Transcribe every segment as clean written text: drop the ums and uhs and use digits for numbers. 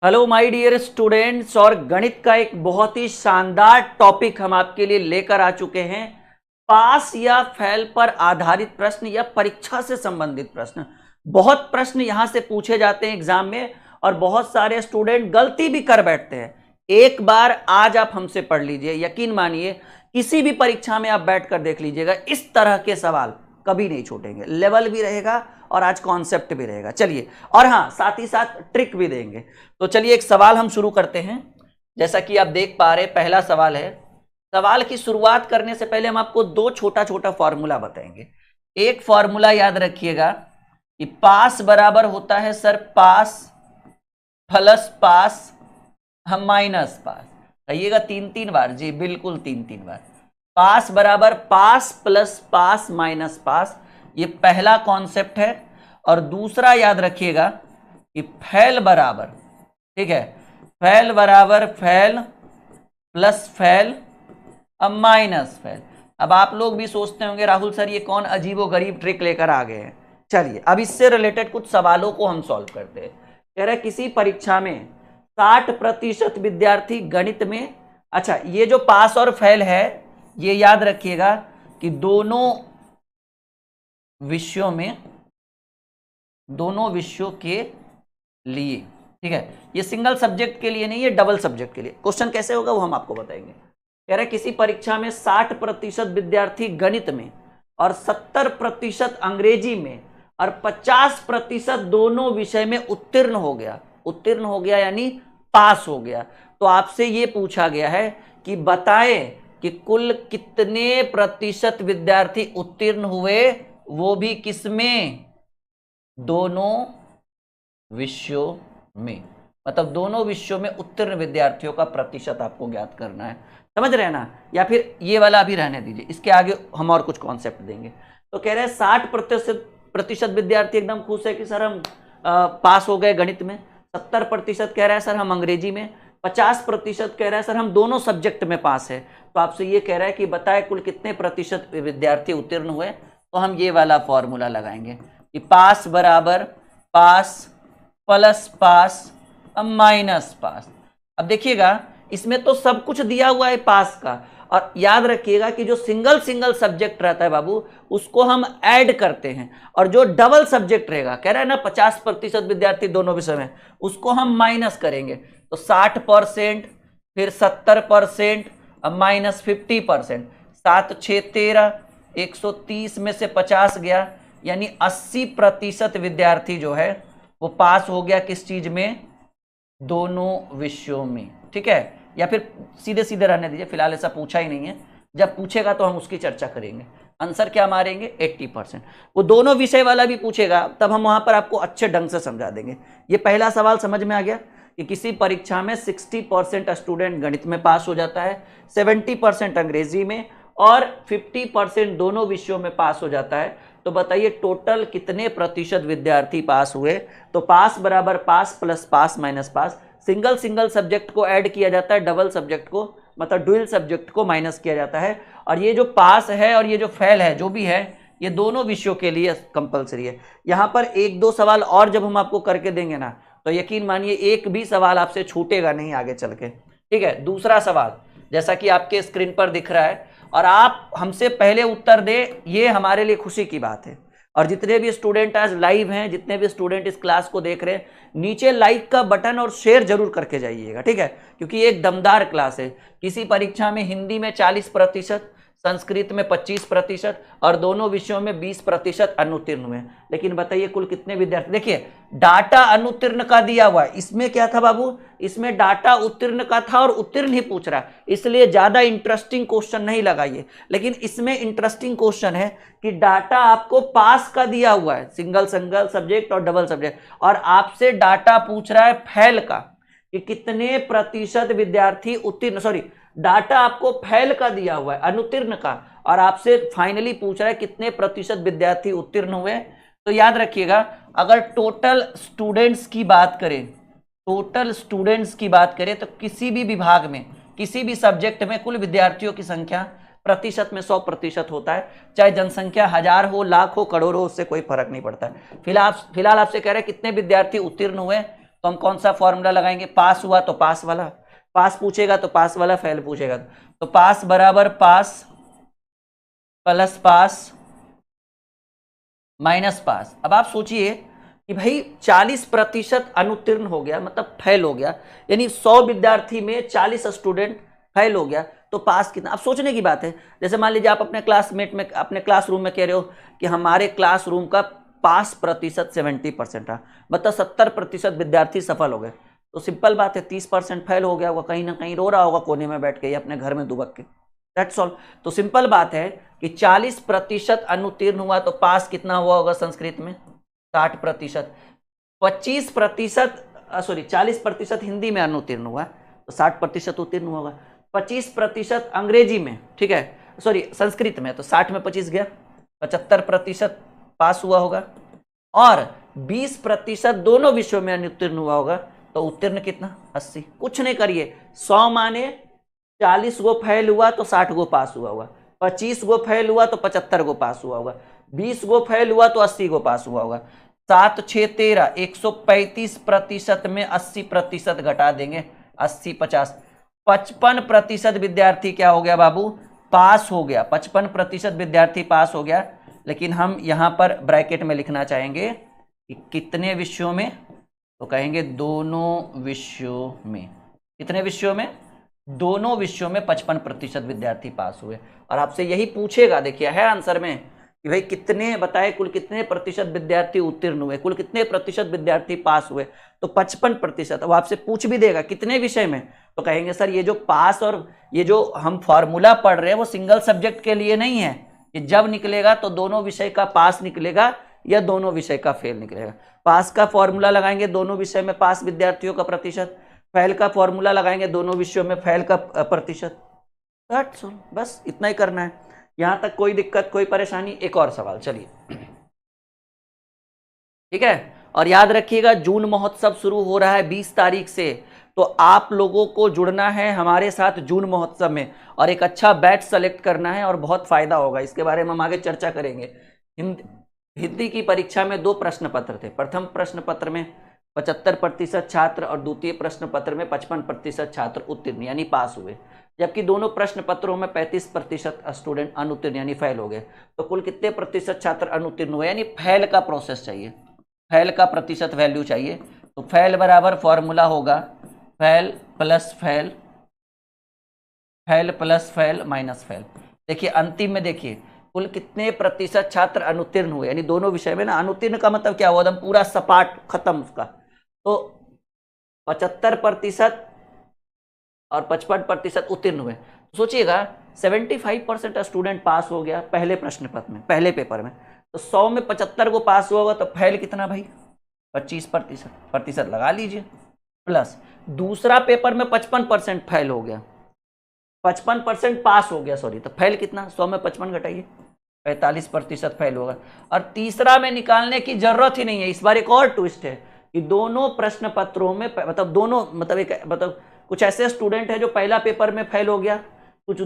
Hello my dear students, और गणित का एक बहुत ही शानदार टॉपिक हम आपके लिए लेकर आ चुके हैं। पास या फेल पर आधारित प्रश्न या परीक्षा से संबंधित प्रश्न। बहुत प्रश्न यहां से पूछे जाते हैं एग्जाम में और बहुत सारे स्टूडेंट गलती भी कर बैठते हैं। एक बार आज आप हमसे पढ़ लीजिए, यकीन मानिए किसी भी परीक्षा में आप बैठकर देख लीजिएगा, इस तरह के सवाल कभी नहीं छूटेंगे। लेवल भी रहेगा और आज कॉन्सेप्ट भी रहेगा। चलिए, और हाँ, साथ ही साथ ट्रिक भी देंगे। तो चलिए एक सवाल हम शुरू करते हैं। जैसा कि आप देख पा रहे, पहला सवाल है। सवाल की शुरुआत करने से पहले हम आपको दो छोटा छोटा फॉर्मूला बताएंगे। एक फॉर्मूला याद रखिएगा कि पास बराबर होता है सर पास प्लस पास हम माइनस पास। कहिएगा 3 बार जी, बिल्कुल 3 बार। पास बराबर पास प्लस पास माइनस पास, ये पहला कॉन्सेप्ट है। और दूसरा याद रखिएगा कि फेल बराबर, ठीक है, फेल बराबर फेल प्लस फेल अब माइनस फेल। अब आप लोग भी सोचते होंगे राहुल सर ये कौन अजीबोगरीब ट्रिक लेकर आ गए हैं। चलिए अब इससे रिलेटेड कुछ सवालों को हम सॉल्व करते हैं। कह रहे किसी परीक्षा में 60% विद्यार्थी गणित में, अच्छा ये जो पास और फेल है ये याद रखिएगा कि दोनों विषयों के लिए, ठीक है, ये सिंगल सब्जेक्ट के लिए नहीं, ये डबल सब्जेक्ट के लिए। क्वेश्चन कैसे होगा वो हम आपको बताएंगे। कह रहे किसी परीक्षा में 60% विद्यार्थी गणित में और 70% अंग्रेजी में और 50% दोनों विषय में उत्तीर्ण हो गया। उत्तीर्ण हो गया यानी पास हो गया। तो आपसे ये पूछा गया है कि बताएं कि कुल कितने प्रतिशत विद्यार्थी उत्तीर्ण हुए, वो भी किसमें, दोनों विषयों में। मतलब दोनों विषयों में उत्तीर्ण विद्यार्थियों का प्रतिशत आपको ज्ञात करना है। समझ रहे हैं ना? या फिर ये वाला अभी रहने दीजिए, इसके आगे हम और कुछ कॉन्सेप्ट देंगे। तो कह रहे हैं 60% विद्यार्थी एकदम खुश है कि सर हम पास हो गए गणित में। 70% कह रहा है सर हम अंग्रेजी में। 50% कह रहा है सर हम दोनों सब्जेक्ट में पास है। तो आपसे ये कह रहा है कि बताए कुल कितने प्रतिशत विद्यार्थी उत्तीर्ण हुए। तो हम ये वाला फॉर्मूला लगाएंगे कि पास बराबर पास प्लस पास अब माइनस पास। अब देखिएगा इसमें तो सब कुछ दिया हुआ है पास का, और याद रखिएगा कि जो सिंगल सब्जेक्ट रहता है बाबू उसको हम ऐड करते हैं, और जो डबल सब्जेक्ट रहेगा, कह रहा है ना 50% विद्यार्थी दोनों विषय में, उसको हम माइनस करेंगे। तो 60% फिर 70% अब माइनस 50%। 7 6 13, 130 में से 50 गया, यानी 80% विद्यार्थी जो है वो पास हो गया। किस चीज में? दोनों विषयों में। ठीक है, या फिर सीधे सीधे रहने दीजिए, फिलहाल ऐसा पूछा ही नहीं है। जब पूछेगा तो हम उसकी चर्चा करेंगे। आंसर क्या मारेंगे? 80%। वो दोनों विषय वाला भी पूछेगा तब हम वहां पर आपको अच्छे ढंग से समझा देंगे। ये पहला सवाल समझ में आ गया कि किसी परीक्षा में 60% स्टूडेंट गणित में पास हो जाता है, 70% अंग्रेजी में और 50% दोनों विषयों में पास हो जाता है। तो बताइए टोटल कितने प्रतिशत विद्यार्थी पास हुए? तो पास बराबर पास प्लस पास माइनस पास। सिंगल सब्जेक्ट को ऐड किया जाता है, डबल सब्जेक्ट को मतलब डुअल सब्जेक्ट को माइनस किया जाता है। और ये जो पास है और ये जो फेल है, जो भी है, ये दोनों विषयों के लिए कंपलसरी है। यहाँ पर 1-2 सवाल और जब हम आपको करके देंगे ना, तो यकीन मानिए एक भी सवाल आपसे छूटेगा नहीं आगे चल के। ठीक है, दूसरा सवाल जैसा कि आपके स्क्रीन पर दिख रहा है, और आप हमसे पहले उत्तर दे, ये हमारे लिए खुशी की बात है। और जितने भी स्टूडेंट आज लाइव हैं, जितने भी स्टूडेंट इस क्लास को देख रहे हैं, नीचे लाइक का बटन और शेयर जरूर करके जाइएगा। ठीक है, क्योंकि ये एक दमदार क्लास है। किसी परीक्षा में हिंदी में 40%, संस्कृत में 25% और दोनों विषयों में 20% अनुत्तीर्ण हुए। लेकिन बताइए कुल कितने विद्यार्थी? देखिए डाटा अनुत्तीर्ण का दिया हुआ है, इसमें क्या था बाबू? इसमें डाटा उत्तीर्ण का था और उत्तीर्ण ही पूछ रहा है, इसलिए ज्यादा इंटरेस्टिंग क्वेश्चन नहीं लगाइए। लेकिन इसमें इंटरेस्टिंग क्वेश्चन है कि डाटा आपको पास का दिया हुआ है, सिंगल सब्जेक्ट और डबल सब्जेक्ट, और आपसे डाटा पूछ रहा है फेल का कि कितने प्रतिशत विद्यार्थी उत्तीर्ण, सॉरी डाटा आपको फेल का दिया हुआ है, अनुत्तीर्ण का, और आपसे फाइनली पूछ रहा है कितने प्रतिशत विद्यार्थी उत्तीर्ण हुए। तो याद रखिएगा अगर टोटल स्टूडेंट्स की बात करें तो किसी भी विभाग में, किसी भी सब्जेक्ट में कुल विद्यार्थियों की संख्या प्रतिशत में 100% होता है। चाहे जनसंख्या 1000 हो, लाख हो, करोड़ हो, उससे कोई फर्क नहीं पड़ता है। फिलहाल आपसे कह रहे हैं कितने विद्यार्थी उत्तीर्ण हुए, तो हम कौन सा फॉर्मूला लगाएंगे, पास हुआ तो पास वाला, पास पूछेगा तो पास वाला, फेल पूछेगा तो पास बराबर पास प्लस पास माइनस पास। अब आप सोचिए कि भाई 40% अनुत्तीर्ण हो गया मतलब फेल हो गया, यानी 100 विद्यार्थी में 40 स्टूडेंट फेल हो गया, तो पास कितना। अब सोचने की बात है, जैसे मान लीजिए आप अपने क्लासमेट में, अपने क्लासरूम में कह रहे हो कि हमारे क्लासरूम का पास प्रतिशत 70% रहा, मतलब 70% विद्यार्थी सफल हो गए, तो सिंपल बात है 30% फेल हो गया होगा, कहीं ना कहीं रो रहा होगा कोने में बैठ के या अपने घर में दुबक के। That's all. तो सिंपल बात है कि 40% अनुत्तीर्ण हुआ तो पास कितना हुआ होगा संस्कृत में, 60%। 25% सॉरी 40% हिंदी में अनुत्तीर्ण हुआ तो 60% उत्तीर्ण हुआ होगा। 25% अंग्रेजी में, ठीक है, सॉरी संस्कृत में, तो 60 में 25 गया, 75% पास हुआ होगा। और 20% दोनों विषयों में अनुत्तीर्ण हुआ होगा, तो उत्तीर्ण कितना, 80। कुछ नहीं करिए, 100 माने 40 गो फेल हुआ तो 60 गो पास हुआ होगा, 25 गो फेल हुआ तो 75 गो पास हुआ होगा, 20 गो फेल हुआ तो 80 गो पास हुआ होगा। 7 6 13, 135% में 80% घटा देंगे, 80 50, 55% विद्यार्थी क्या हो गया बाबू, पास हो गया। 55% विद्यार्थी पास हो गया, लेकिन हम यहां पर ब्रैकेट में लिखना चाहेंगे कि कितने विषयों में, तो कहेंगे दोनों विषयों में। कितने विषयों में, दोनों विषयों में 55% विद्यार्थी पास हुए। और आपसे यही पूछेगा, देखिए है आंसर में कि भाई कितने बताए, कुल कितने प्रतिशत विद्यार्थी उत्तीर्ण हुए, कुल कितने प्रतिशत विद्यार्थी पास हुए, तो 55%। अब आपसे पूछ भी देगा कितने विषय में, तो कहेंगे सर ये जो पास और ये जो हम फॉर्मूला पढ़ रहे हैं वो सिंगल सब्जेक्ट के लिए नहीं है, कि जब निकलेगा तो दोनों विषय का पास निकलेगा या दोनों विषय का फेल निकलेगा। पास का फॉर्मूला लगाएंगे दोनों विषय में पास विद्यार्थियों का प्रतिशत, फेल का फॉर्मूला लगाएंगे दोनों विषयों में फेल का प्रतिशत। बस इतना ही करना है, यहां तक कोई दिक्कत कोई परेशानी। एक और सवाल, चलिए ठीक है। और याद रखिएगा जून महोत्सव शुरू हो रहा है 20 तारीख से, तो आप लोगों को जुड़ना है हमारे साथ जून महोत्सव में और एक अच्छा बैच सेलेक्ट करना है और बहुत फायदा होगा। इसके बारे में हम आगे चर्चा करेंगे। हिंदी की परीक्षा में 2 प्रश्न पत्र थे, प्रथम प्रश्न पत्र में 75% छात्र और द्वितीय प्रश्न पत्र में 55% छात्र उत्तीर्ण यानी पास हुए, जबकि दोनों प्रश्न पत्रों में 35% स्टूडेंट अनुत्तीर्ण यानी फेल हो गए। तो कुल कितने प्रतिशत छात्र अनुत्तीर्ण हुए, यानी फेल का प्रोसेस चाहिए, फेल का प्रतिशत वैल्यू चाहिए। तो फेल बराबर फॉर्मूला होगा fail plus fail, fail plus fail minus fail. देखिए अंतिम में देखिए कुल कितने प्रतिशत छात्र अनुत्तीर्ण हुए, यानी दोनों विषय में ना, अनुत्तीर्ण का मतलब क्या हुआ, एकदम पूरा सपाट खत्म उसका, तो 75% और 55% उत्तीर्ण हुए। सोचिएगा 75% स्टूडेंट पास हो गया पहले प्रश्न पत्र में, पहले पेपर में, तो 100 में 75 को पास हुआ होगा, तो फेल कितना भाई, 25% लगा लीजिए, प्लस दूसरा पेपर में 55% फेल हो गया, 55% पास हो गया सॉरी, तो फेल कितना, 100 में 55 घटाइए, 45% फेल होगा। और तीसरा में निकालने की जरूरत ही नहीं है। इस बार एक और ट्विस्ट है कि दोनों प्रश्न पत्रों में मतलब दोनों मतलब कुछ ऐसे स्टूडेंट है जो पहला पेपर में फेल हो गया, कुछ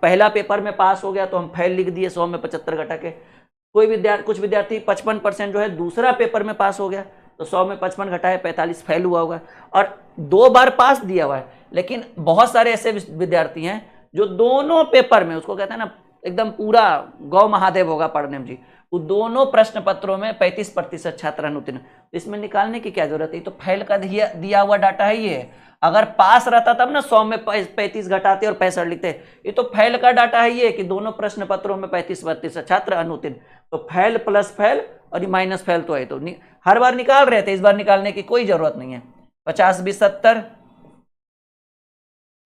पहला पेपर में पास हो गया तो हम फेल लिख दिए 100 में 75 घटा के। कुछ विद्यार्थी 55% जो है दूसरा पेपर में पास हो गया तो 100 में 55 घटाए 45 फेल हुआ होगा, और 2 बार पास दिया हुआ है। लेकिन बहुत सारे ऐसे विद्यार्थी हैं जो दोनों पेपर में, उसको कहते हैं ना एकदम पूरा गौ महादेव होगा पढ़ने में जी, वो दोनों प्रश्न पत्रों में 35% छात्र अनुत्तीर्ण। इसमें निकालने की क्या जरूरत है, तो फेल का दिया हुआ डाटा है ये। अगर पास रहता तब ना 100 में 35 घटाते और 65 लिखते, ये तो फेल का डाटा है ये कि दोनों प्रश्न पत्रों में 35% छात्र अनुत्तीर्ण। तो फेल प्लस फेल और ये माइनस फेल तो है, तो हर बार निकाल रहे थे, इस बार निकालने की कोई जरूरत नहीं है। 50 20 70,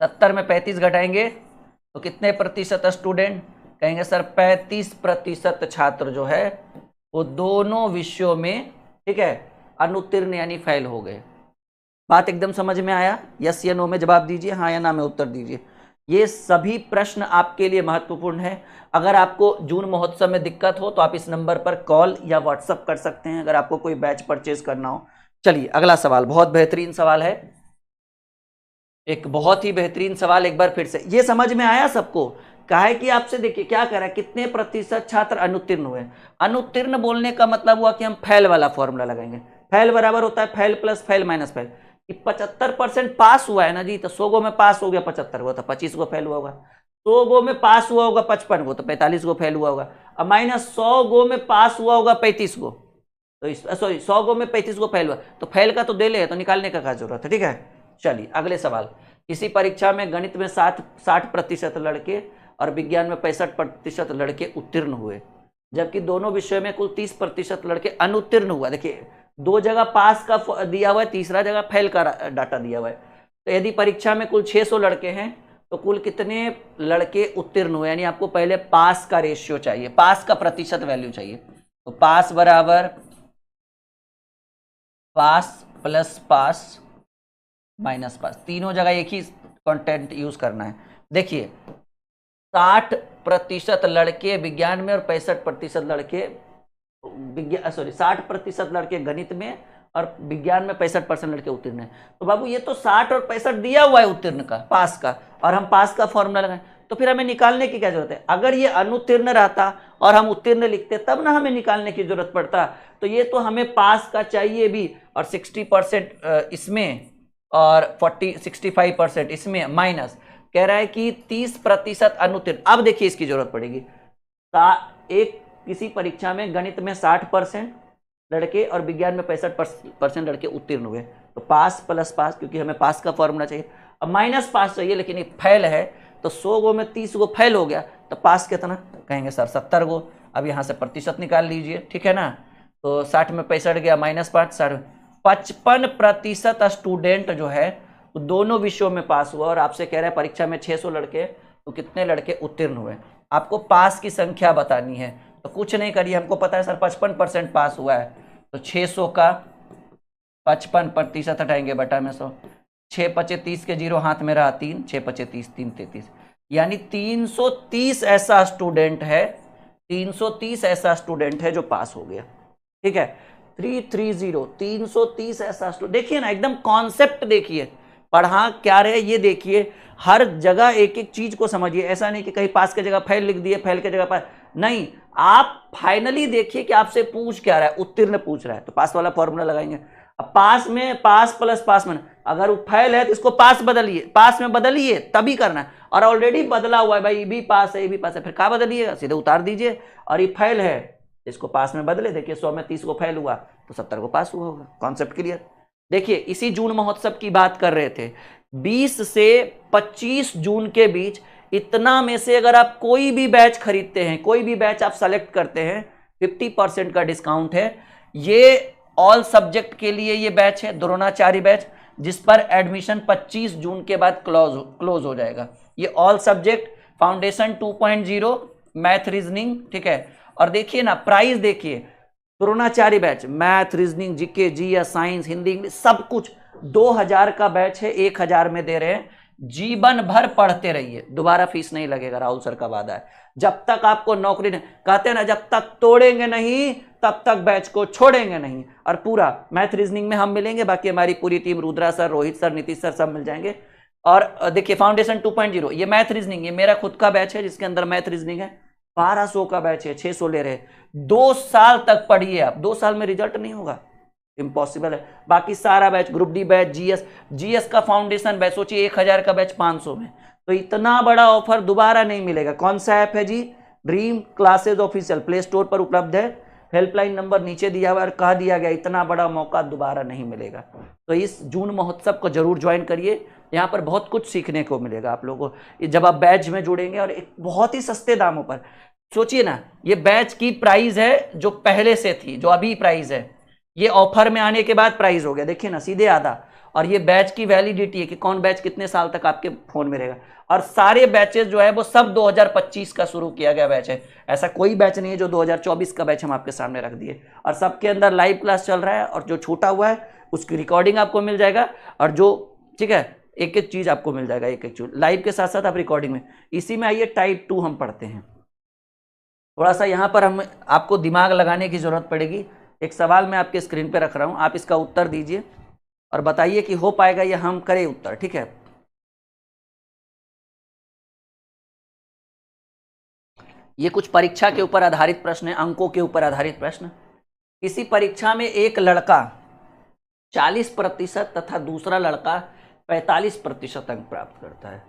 70 में 35 घटाएंगे तो कितने प्रतिशत स्टूडेंट, कहेंगे सर 35% छात्र जो है वो दोनों विषयों में, ठीक है, अनुत्तीर्ण यानी फेल हो गए। बात एकदम समझ में आया, यस या नो में जवाब दीजिए, हाँ या ना में उत्तर दीजिए। ये सभी प्रश्न आपके लिए महत्वपूर्ण है। अगर आपको जून महोत्सव में दिक्कत हो तो आप इस नंबर पर कॉल या व्हाट्सएप कर सकते हैं अगर आपको कोई बैच परचेज करना हो। चलिए अगला सवाल, बहुत बेहतरीन सवाल है, एक बहुत ही बेहतरीन सवाल। एक बार फिर से ये समझ में आया सबको, काहे कि आपसे देखिए क्या कह रहा है, कितने प्रतिशत छात्र अनुत्तीर्ण हुए। अनुत्तीर्ण बोलने का मतलब हुआ कि हम फेल वाला फॉर्मूला लगाएंगे, फैल बराबर होता है फैल प्लस फैल माइनस फैल। 75% पास हुआ है ना जी, तो 100 गो में पास हो गया 75 गो, तो 25 गो फैल हुआ होगा। 100 गो में पास हुआ होगा 55 गो, तो 45 गो फैल हुआ होगा। अब माइनस 100 गो में पास हुआ होगा 35 गो, तो सॉरी 100 गो में 35 गो फैल हुआ, तो फैल का तो दे ले, तो निकालने का क्या जरूरत है। ठीक है, चलिए अगले सवाल। किसी परीक्षा में गणित में 60% लड़के और विज्ञान में 65% लड़के उत्तीर्ण हुए, जबकि दोनों विषयों में कुल 30% लड़के अनुत्तीर्ण हुआ। देखिए 2 जगह पास का दिया हुआ है, तीसरा जगह फेल का डाटा दिया हुआ है। तो यदि परीक्षा में कुल 600 लड़के हैं तो कुल कितने लड़के उत्तीर्ण हुए, यानी आपको पहले पास का रेशियो चाहिए, पास का प्रतिशत वैल्यू चाहिए। तो पास बराबर पास प्लस पास माइनस पास, तीनों जगह एक ही कंटेंट यूज करना है। देखिए 60% लड़के विज्ञान में और 65% लड़के 60% लड़के गणित में और विज्ञान में 65% लड़के उत्तीर्ण हैं। तो बाबू ये तो 60 और 65 दिया हुआ है उत्तीर्ण का, पास का, और हम पास का फॉर्मूला लगाएं, तो फिर हमें निकालने की क्या जरूरत है। अगर ये अनुत्तीर्ण रहता और हम उत्तीर्ण लिखते तब ना हमें निकालने की जरूरत पड़ता। तो ये तो हमें पास का चाहिए भी, और 60% इसमें और 65% इसमें, माइनस कह रहा है कि 30% अनुत्तीर्ण। अब देखिए इसकी जरूरत पड़ेगी। एक किसी परीक्षा में गणित में 60% लड़के और विज्ञान में 65% लड़के उत्तीर्ण हुए, तो पास प्लस पास, क्योंकि हमें पास का फॉर्मूला चाहिए। अब माइनस पास चाहिए, लेकिन ये फैल है, तो 100 गो में 30 गो फैल हो गया, तो पास कितना कहेंगे सर 70 गो। अब यहाँ से प्रतिशत निकाल लीजिए, ठीक है ना। तो 60 में 65 गया, माइनस 5, 55% स्टूडेंट जो है दोनों विषयों में पास हुआ। और आपसे कह रहे हैं परीक्षा में 600 लड़के, तो कितने लड़के उत्तीर्ण हुए। आपको पास की संख्या बतानी है, तो कुछ नहीं करिए, हमको पता है सर 55% पास हुआ है, तो 600 का 55% हटाएंगे बटा में 100, 6 पचे 30 के 0 हाथ में रहा 3, 6 पचे 30, 3 33, यानी 330 ऐसा स्टूडेंट है, 330 ऐसा स्टूडेंट है जो पास हो गया। ठीक है, 330, 330 ऐसा स्टूडेंट। देखिए ना, एकदम कॉन्सेप्ट देखिए, पढ़ा क्या रहे ये देखिए, हर जगह एक एक चीज को समझिए। ऐसा नहीं कि कहीं पास की जगह फैल लिख दिए, फैल की जगह पास नहीं। आप फाइनली देखिए कि आपसे पूछ क्या रहा है, उत्तीर्ण पूछ रहा है, तो पास वाला फॉर्मूला लगाएंगे। अब पास में पास प्लस पास में, अगर फैल है तो इसको पास बदलिए, पास में बदलिए, तभी करना है। और ऑलरेडी बदला हुआ है भाई, ये भी पास है, ये भी पास है, फिर क्या बदलिएगा, सीधे उतार दीजिए। और ये फैल है, इसको पास में बदले। देखिए 100 में 30 को फैल हुआ, तो 70 को पास हुआ होगा। Concept clear. देखिए इसी जून महोत्सव की बात कर रहे थे, 20 से 25 जून के बीच इतना में से अगर आप कोई भी बैच खरीदते हैं, कोई भी बैच आप सेलेक्ट करते हैं, 50% का डिस्काउंट है। ये ऑल सब्जेक्ट के लिए ये बैच है, द्रोणाचार्य बैच, जिस पर एडमिशन 25 जून के बाद क्लोज हो जाएगा। ये all subject foundation 2.0 math reasoning, ठीक है। और देखिए ना प्राइस, देखिए Dronacharya batch math reasoning GK GS science Hindi English सब कुछ 2000 का बैच है, 1000 में दे रहे हैं। जीवन भर पढ़ते रहिए, दोबारा फीस नहीं लगेगा, राहुल सर का वादा है। जब तक आपको नौकरी नहीं, कहते हैं ना, जब तक तोड़ेंगे नहीं तब तक बैच को छोड़ेंगे नहीं। और पूरा मैथ रीजनिंग में हम मिलेंगे, बाकी हमारी पूरी team, Rudra sir, Rohit sir, Nitish sir, सब मिल जाएंगे। और देखिए फाउंडेशन 2.0 ये मैथ रीजनिंग, ये मेरा खुद का बैच है जिसके अंदर मैथ रीजनिंग है। 1200 का बैच है, 600 ले रहे। 2 साल तक पढ़िए आप, 2 साल में रिजल्ट नहीं होगा, इम्पॉसिबल है। बाकी सारा batch, group D batch, GS का फाउंडेशन बैच, सोचिए 1000 का बैच 500 में। तो इतना बड़ा ऑफर दोबारा नहीं मिलेगा। कौन सा ऐप है जी? Dream Classes official, play store पर उपलब्ध है। हेल्पलाइन नंबर नीचे दिया हुआ है और कह दिया गया इतना बड़ा मौका दोबारा नहीं मिलेगा। तो इस जून महोत्सव को जरूर ज्वाइन करिए, यहाँ पर बहुत कुछ सीखने को मिलेगा आप लोगों को जब आप बैच में जुड़ेंगे, और एक बहुत ही सस्ते दामों पर। सोचिए ना, ये बैच की प्राइस है जो पहले से थी, जो अभी प्राइस है, ये ऑफर में आने के बाद प्राइस हो गया, देखिए ना, सीधे आधा। और ये बैच की वैलिडिटी है कि कौन बैच कितने साल तक आपके फोन में रहेगा। और सारे बैचेस जो है वो सब 2025 का शुरू किया गया बैच है, ऐसा कोई बैच नहीं है जो 2024 का बैच हम आपके सामने रख दिए। और सबके अंदर लाइव क्लास चल रहा है, और जो छूटा हुआ है उसकी रिकॉर्डिंग आपको मिल जाएगा, और जो, ठीक है, एक एक चीज आपको मिल जाएगा, एक एक चीज लाइव के साथ साथ आप रिकॉर्डिंग में। इसी में आइए टाइप 2 हम पढ़ते हैं। थोड़ा सा यहाँ पर हम आपको दिमाग लगाने की जरूरत पड़ेगी। एक सवाल मैं आपके स्क्रीन पे रख रहा हूँ, आप इसका उत्तर दीजिए और बताइए कि हो पाएगा या हम करें उत्तर, ठीक है। ये कुछ परीक्षा के ऊपर आधारित प्रश्न है, अंकों के ऊपर आधारित प्रश्न। किसी परीक्षा में एक लड़का 40% तथा दूसरा लड़का 45% अंक प्राप्त करता है।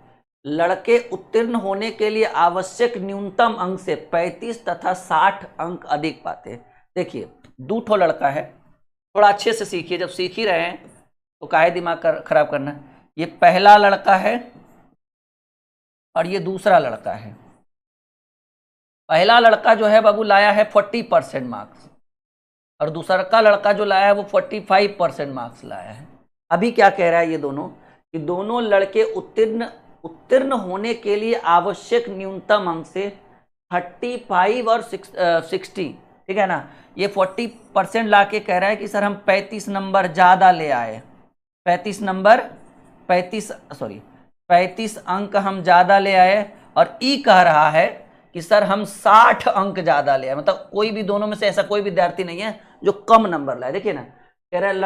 लड़के उत्तीर्ण होने के लिए आवश्यक न्यूनतम अंक से 35 तथा 60 अंक अधिक पाते हैं। देखिए, दो ठो लड़का है, थोड़ा अच्छे से सीखिए, जब सीख ही रहे हैं तो काहे दिमाग खराब करना। ये पहला लड़का है और ये दूसरा लड़का है। पहला लड़का जो है बाबू लाया है 40% मार्क्स और दूसरा का लड़का जो लाया है वो 45% मार्क्स लाया है। अभी क्या कह रहा है ये दोनों, कि दोनों लड़के उत्तीर्ण होने के लिए आवश्यक न्यूनतम अंक से 35 और 60, ठीक है ना। ये 40% ला के कह रहा है कि सर हम 35 नंबर ज़्यादा ले आए, 35 अंक हम ज़्यादा ले आए। और ई कह रहा है कि सर हम 60 अंक ज़्यादा ले आए। मतलब कोई भी दोनों में से ऐसा कोई विद्यार्थी नहीं है जो कम नंबर लाए। देखिए ना, कह रहा है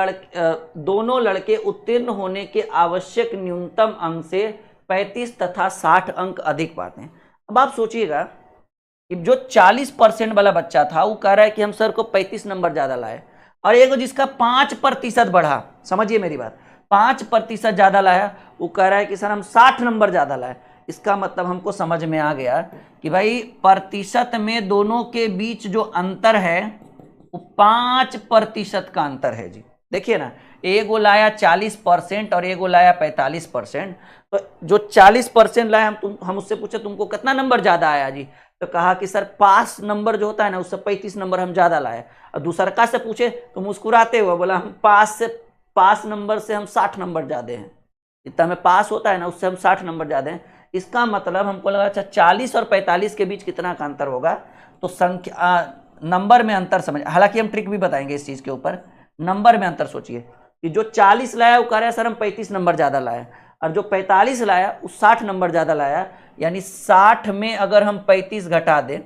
दोनों लड़के उत्तीर्ण होने के आवश्यक न्यूनतम अंक से 35 तथा 60 अंक अधिक पाते हैं। अब आप सोचिएगा कि जो 40% वाला बच्चा था वो कह रहा है कि हम सर को 35 नंबर ज़्यादा लाए, और एक जिसका 5% बढ़ा, समझिए मेरी बात, 5% ज़्यादा लाया, वो कह रहा है कि सर हम 60 नंबर ज़्यादा लाए। इसका मतलब हमको समझ में आ गया कि भाई प्रतिशत में दोनों के बीच जो अंतर है वो 5% का अंतर है जी। देखिए ना, एगो लाया 40% और एगो लाया 45%। तो जो 40% लाया, हम उससे पूछे तुमको कितना नंबर ज़्यादा आया जी, तो कहा कि सर पास नंबर जो होता है ना उससे 35 नंबर हम ज़्यादा लाए। और दूसरा का से पूछे तो मुस्कुराते हुए बोला हम पास नंबर से हम 60 नंबर ज़्यादा हैं, इतना में पास होता है ना उससे हम 60 नंबर ज़्यादा हैं। इसका मतलब हमको लगा अच्छा 40 और 45 के बीच कितना का अंतर होगा, तो संख्या नंबर में अंतर समझ। हालांकि हम ट्रिक भी बताएंगे इस चीज़ के ऊपर। नंबर में अंतर सोचिए कि जो 40 लाया वो कह रहा है सर हम 35 नंबर ज़्यादा लाया, और जो 45 लाया वो 60 नंबर ज़्यादा लाया। यानी 60 में अगर हम 35 घटा दें,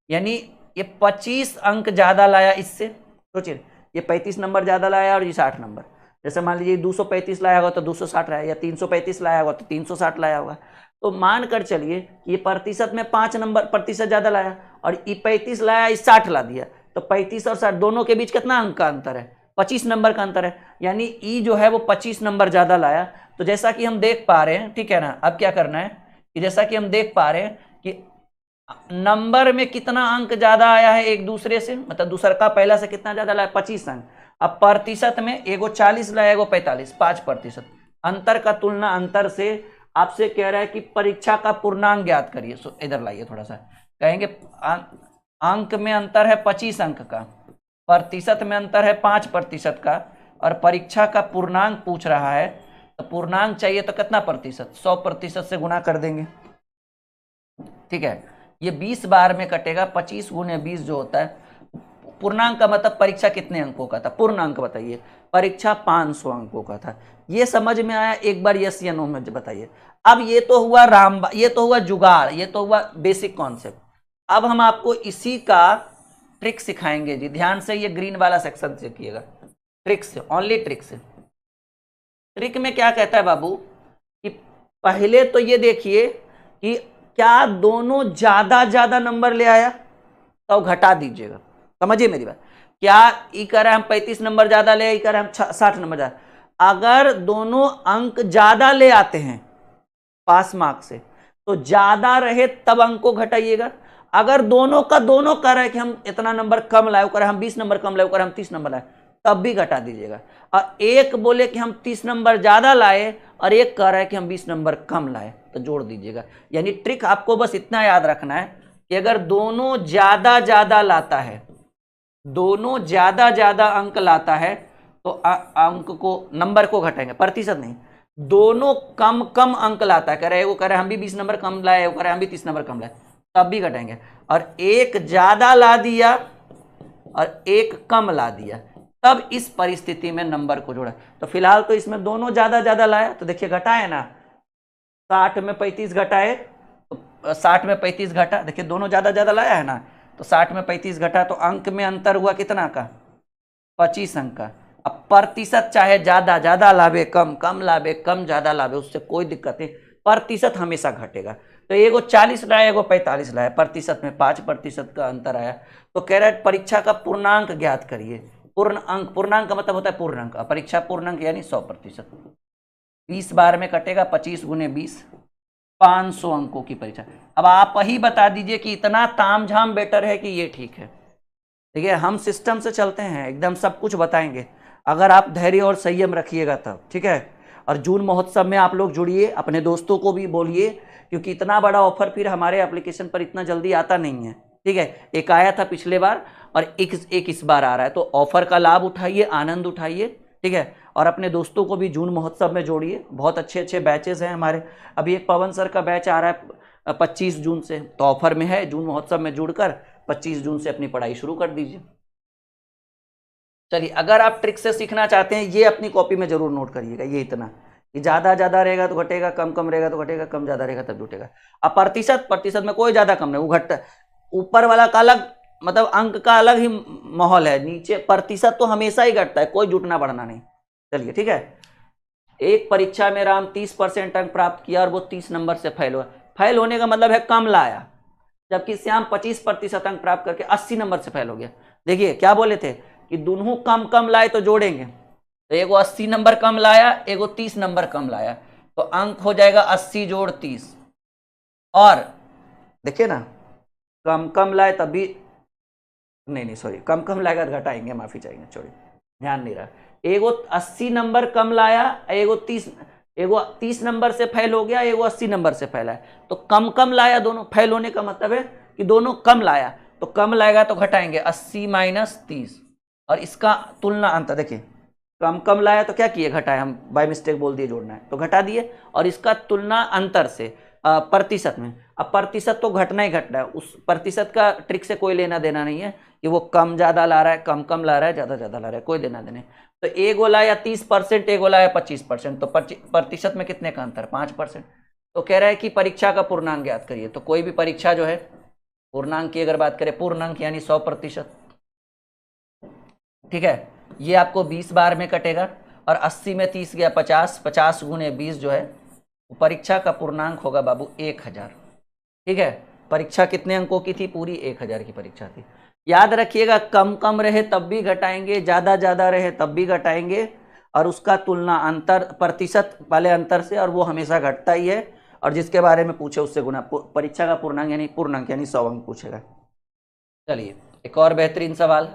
यानी ये 25 अंक ज़्यादा लाया इससे। सोचिए, ये 35 नंबर ज़्यादा लाया और ये 60 नंबर। जैसे मान लीजिए 235 लाया होगा तो 260 लाया, या 335 लाया होगा तो 360 लाया होगा। तो मान कर चलिए कि ये प्रतिशत में 5 नंबर प्रतिशत ज़्यादा लाया, और ये 35 लाया, ये 60 ला दिया। तो 35 और 60 दोनों के बीच कितना अंक का अंतर है, 25 नंबर का अंतर है। यानी ई जो है वो 25 नंबर ज़्यादा लाया। तो जैसा कि हम देख पा रहे हैं, ठीक है ना, अब क्या करना है कि जैसा कि हम देख पा रहे हैं कि नंबर में कितना अंक ज़्यादा आया है एक दूसरे से, मतलब दूसरा का पहला से कितना ज़्यादा लाया, 25 अंक। अब प्रतिशत में एगो 40 लाया, एगो 45, 5% अंतर का तुलना अंतर से आपसे कह रहा है कि परीक्षा का पूर्णांक ज्ञात करिए। सो इधर लाइए थोड़ा सा, कहेंगे अंक में अंतर है 25 अंक का, प्रतिशत में अंतर है 5% का, और परीक्षा का पूर्णांक पूछ रहा है। तो पूर्णांक चाहिए तो कितना प्रतिशत, 100% से गुणा कर देंगे, ठीक है। ये 20 बार में कटेगा, 25 गुने 20 जो होता है। पूर्णांक का मतलब परीक्षा कितने अंकों का था, पूर्णांक बताइए। परीक्षा 500 अंकों का था। ये समझ में आया, एक बार यस या नो में बताइए। अब ये तो हुआ ये तो हुआ जुगाड़, ये तो हुआ बेसिक कॉन्सेप्ट। अब हम आपको इसी का ट्रिक सिखाएंगे जी। ध्यान से ये ग्रीन वाला सेक्शन देखिएगा, ट्रिक से, ओनली ट्रिक से। ट्रिक में क्या कहता है बाबू कि पहले तो ये देखिए कि क्या दोनों ज्यादा नंबर ले आया, तो घटा दीजिएगा। समझिए मेरी बात, क्या ई कह रहा है हम 35 नंबर ज्यादा ले, ई कह रहा है हम 60 नंबर ज्यादा। अगर दोनों अंक ज्यादा ले आते हैं पास मार्क से, तो ज्यादा रहे तब अंक को घटाइएगा। अगर दोनों कह रहा है कि हम इतना नंबर कम लाए, कर हम 20 नंबर कम लाए, कर हम 30 नंबर लाए, तब भी घटा दीजिएगा। और एक बोले कि हम 30 नंबर ज्यादा लाए और एक कह रहा है कि हम 20 नंबर कम लाए, तो जोड़ दीजिएगा। यानी ट्रिक आपको बस इतना याद रखना है कि अगर दोनों ज्यादा लाता है, दोनों ज्यादा अंक लाता है, तो अंक को, नंबर को घटाएंगे, प्रतिशत नहीं। दोनों कम अंक लाता है, कह रहे वो कह रहे हम भी 20 नंबर कम लाए, वो कह रहे हम भी 30 नंबर कम लाए, तब भी घटाएंगे। और एक ज्यादा ला दिया और एक कम ला दिया, तब इस परिस्थिति में नंबर को जोड़ा। तो फिलहाल तो इसमें दोनों ज्यादा लाया, तो देखिए घटाए ना, 60 में 35 घटाए, तो 60 में 35 घटा, देखिए दोनों ज्यादा लाया है ना, तो 60 में 35 घटा, तो अंक में अंतर हुआ कितना का, 25 अंक का। अब प्रतिशत चाहे ज्यादा लावे, कम लावे, कम ज्यादा लावे, उससे कोई दिक्कत नहीं, प्रतिशत हमेशा घटेगा। तो एगो 40 लाया, एगो 45 लाया, प्रतिशत में 5% का अंतर आया। तो कह रहा है परीक्षा का पूर्णांक ज्ञात करिए। पूर्ण अंक, पूर्णांक का मतलब होता है पूर्ण अंक, परीक्षा पूर्ण अंक यानी 100%। 20 बार में कटेगा 25 गुने 20, 500 अंकों की परीक्षा। अब आप ही बता दीजिए कि इतना तामझाम बेटर है कि ये ठीक है। ठीक है, हम सिस्टम से चलते हैं, एकदम सब कुछ बताएंगे अगर आप धैर्य और संयम रखिएगा तब। ठीक है, और जून महोत्सव में आप लोग जुड़िए, अपने दोस्तों को भी बोलिए, क्योंकि इतना बड़ा ऑफर फिर हमारे एप्लीकेशन पर इतना जल्दी आता नहीं है। ठीक है, एक आया था पिछले बार और एक इस बार आ रहा है, तो ऑफर का लाभ उठाइए, आनंद उठाइए। ठीक है, और अपने दोस्तों को भी जून महोत्सव में जोड़िए, बहुत अच्छे अच्छे बैचेज हैं हमारे। अभी एक पवन सर का बैच आ रहा है 25 जून से, तो ऑफर में है, जून महोत्सव में जुड़कर 25 जून से अपनी पढ़ाई शुरू कर दीजिए। चलिए, अगर आप ट्रिक से सीखना चाहते हैं, ये अपनी कॉपी में जरूर नोट करिएगा, ये इतना कि ज़्यादा ज़्यादा रहेगा तो घटेगा, कम कम रहेगा तो घटेगा, कम ज़्यादा रहेगा तब जुटेगा। अब प्रतिशत में कोई ज़्यादा कम नहीं, वो घटता, ऊपर वाला का अलग, मतलब अंक का अलग ही माहौल है, नीचे प्रतिशत तो हमेशा ही घटता है, कोई जुटना बढ़ना नहीं। चलिए ठीक है, एक परीक्षा में राम 30% अंक प्राप्त किया और वो 30 नंबर से फेल हुआ। फेल होने का मतलब है कम लाया, जबकि श्याम 25% अंक प्राप्त करके 80 नंबर से फेल हो गया। देखिए क्या बोले थे कि दोनों कम कम लाए तो जोड़ेंगे, तो एगो 80 नंबर कम लाया, एगो 30 नंबर कम लाया, तो अंक हो जाएगा 80 जोड़ 30। और देखिए ना, कम कम लाए तब भी नहीं सॉरी, कम कम लाएगा तो घटाएंगे, माफी चाहिए, छोड़िए, ध्यान नहीं रहा। एगो 80 नंबर कम लाया, एगो 30 नंबर से फेल हो गया, एगो 80 नंबर से फेल है, तो कम कम लाया दोनों। फेल होने का मतलब है कि दोनों कम लाया, तो कम लाएगा तो घटाएंगे 80 माइनस 30, और इसका तुलना अंतर देखिए, कम कम लाया तो क्या किए, घटाए, हम बाय मिस्टेक बोल दिए जोड़ना है तो घटा दिए, और इसका तुलना अंतर से प्रतिशत में। अब प्रतिशत तो घटना ही घटना है, उस प्रतिशत का ट्रिक से कोई लेना देना नहीं है कि वो कम ज्यादा ला रहा है, कम कम ला रहा है, ज्यादा ज्यादा ला रहा है, कोई लेना देना। तो एक गोला या 30%, एक गोला या 25%, तो प्रतिशत में कितने का अंतर, 5%। तो कह रहा है कि परीक्षा का पूर्णांक ज्ञात करिए, तो कोई भी परीक्षा जो है पूर्णांक की अगर बात करें, पूर्णांक यानी 100%। ठीक है, ये आपको 20 बार में कटेगा, और 80 में 30 गया 50, 50 गुने 20 जो है परीक्षा का पूर्णांक होगा बाबू 1000। ठीक है, परीक्षा कितने अंकों की थी, पूरी 1000 की परीक्षा थी। याद रखिएगा, कम कम रहे तब भी घटाएंगे, ज्यादा ज्यादा रहे तब भी घटाएंगे, और उसका तुलना अंतर प्रतिशत वाले अंतर से, और वो हमेशा घटता ही है, और जिसके बारे में पूछे उससे गुना। परीक्षा का पूर्णांक यानी 100 अंक पूछेगा। चलिए, एक और बेहतरीन सवाल,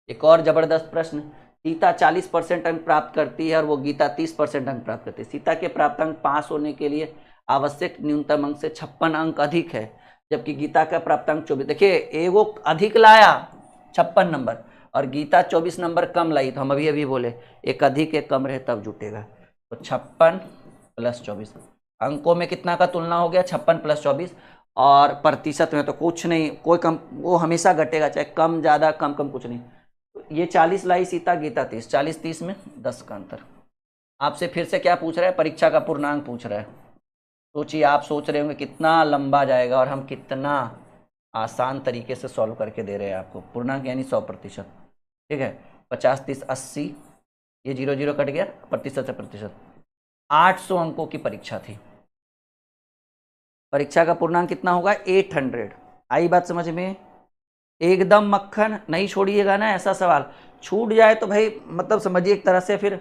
एक और जबरदस्त प्रश्न। सीता 40% अंक प्राप्त करती है और वो गीता 30% अंक प्राप्त करती है। सीता के प्राप्त अंक पास होने के लिए आवश्यक न्यूनतम अंक से 56 अंक अधिक है, जबकि गीता का प्राप्त अंक 24। देखिए, एगो अधिक लाया 56 नंबर, और गीता 24 नंबर कम लाई, तो हम अभी अभी बोले एक अधिक एक कम रहे तब जुटेगा। तो 56 + 24 अंकों में कितना का तुलना हो गया, 56 + 24, और प्रतिशत में तो कुछ नहीं, कोई कम, वो हमेशा घटेगा, चाहे कम ज्यादा, कम कम कुछ नहीं। ये 40 लाई सीता, गीता 30, 40 30 में 10 का अंतर। आपसे फिर से क्या पूछ रहा है, परीक्षा का पूर्णांक पूछ रहा है। सोचिए, आप सोच रहे होंगे कितना लंबा जाएगा, और हम कितना आसान तरीके से सॉल्व करके दे रहे हैं आपको। पूर्णांक यानी 100%। ठीक है, 50 30 80, ये 0 0 कट गया, प्रतिशत से प्रतिशत। 800 अंकों की परीक्षा थी, परीक्षा का पूर्णांक कितना होगा, 800। आई बात समझ में, एकदम मक्खन, नहीं छोड़िएगा ना। ऐसा सवाल छूट जाए तो भाई मतलब समझिए एक तरह से फिर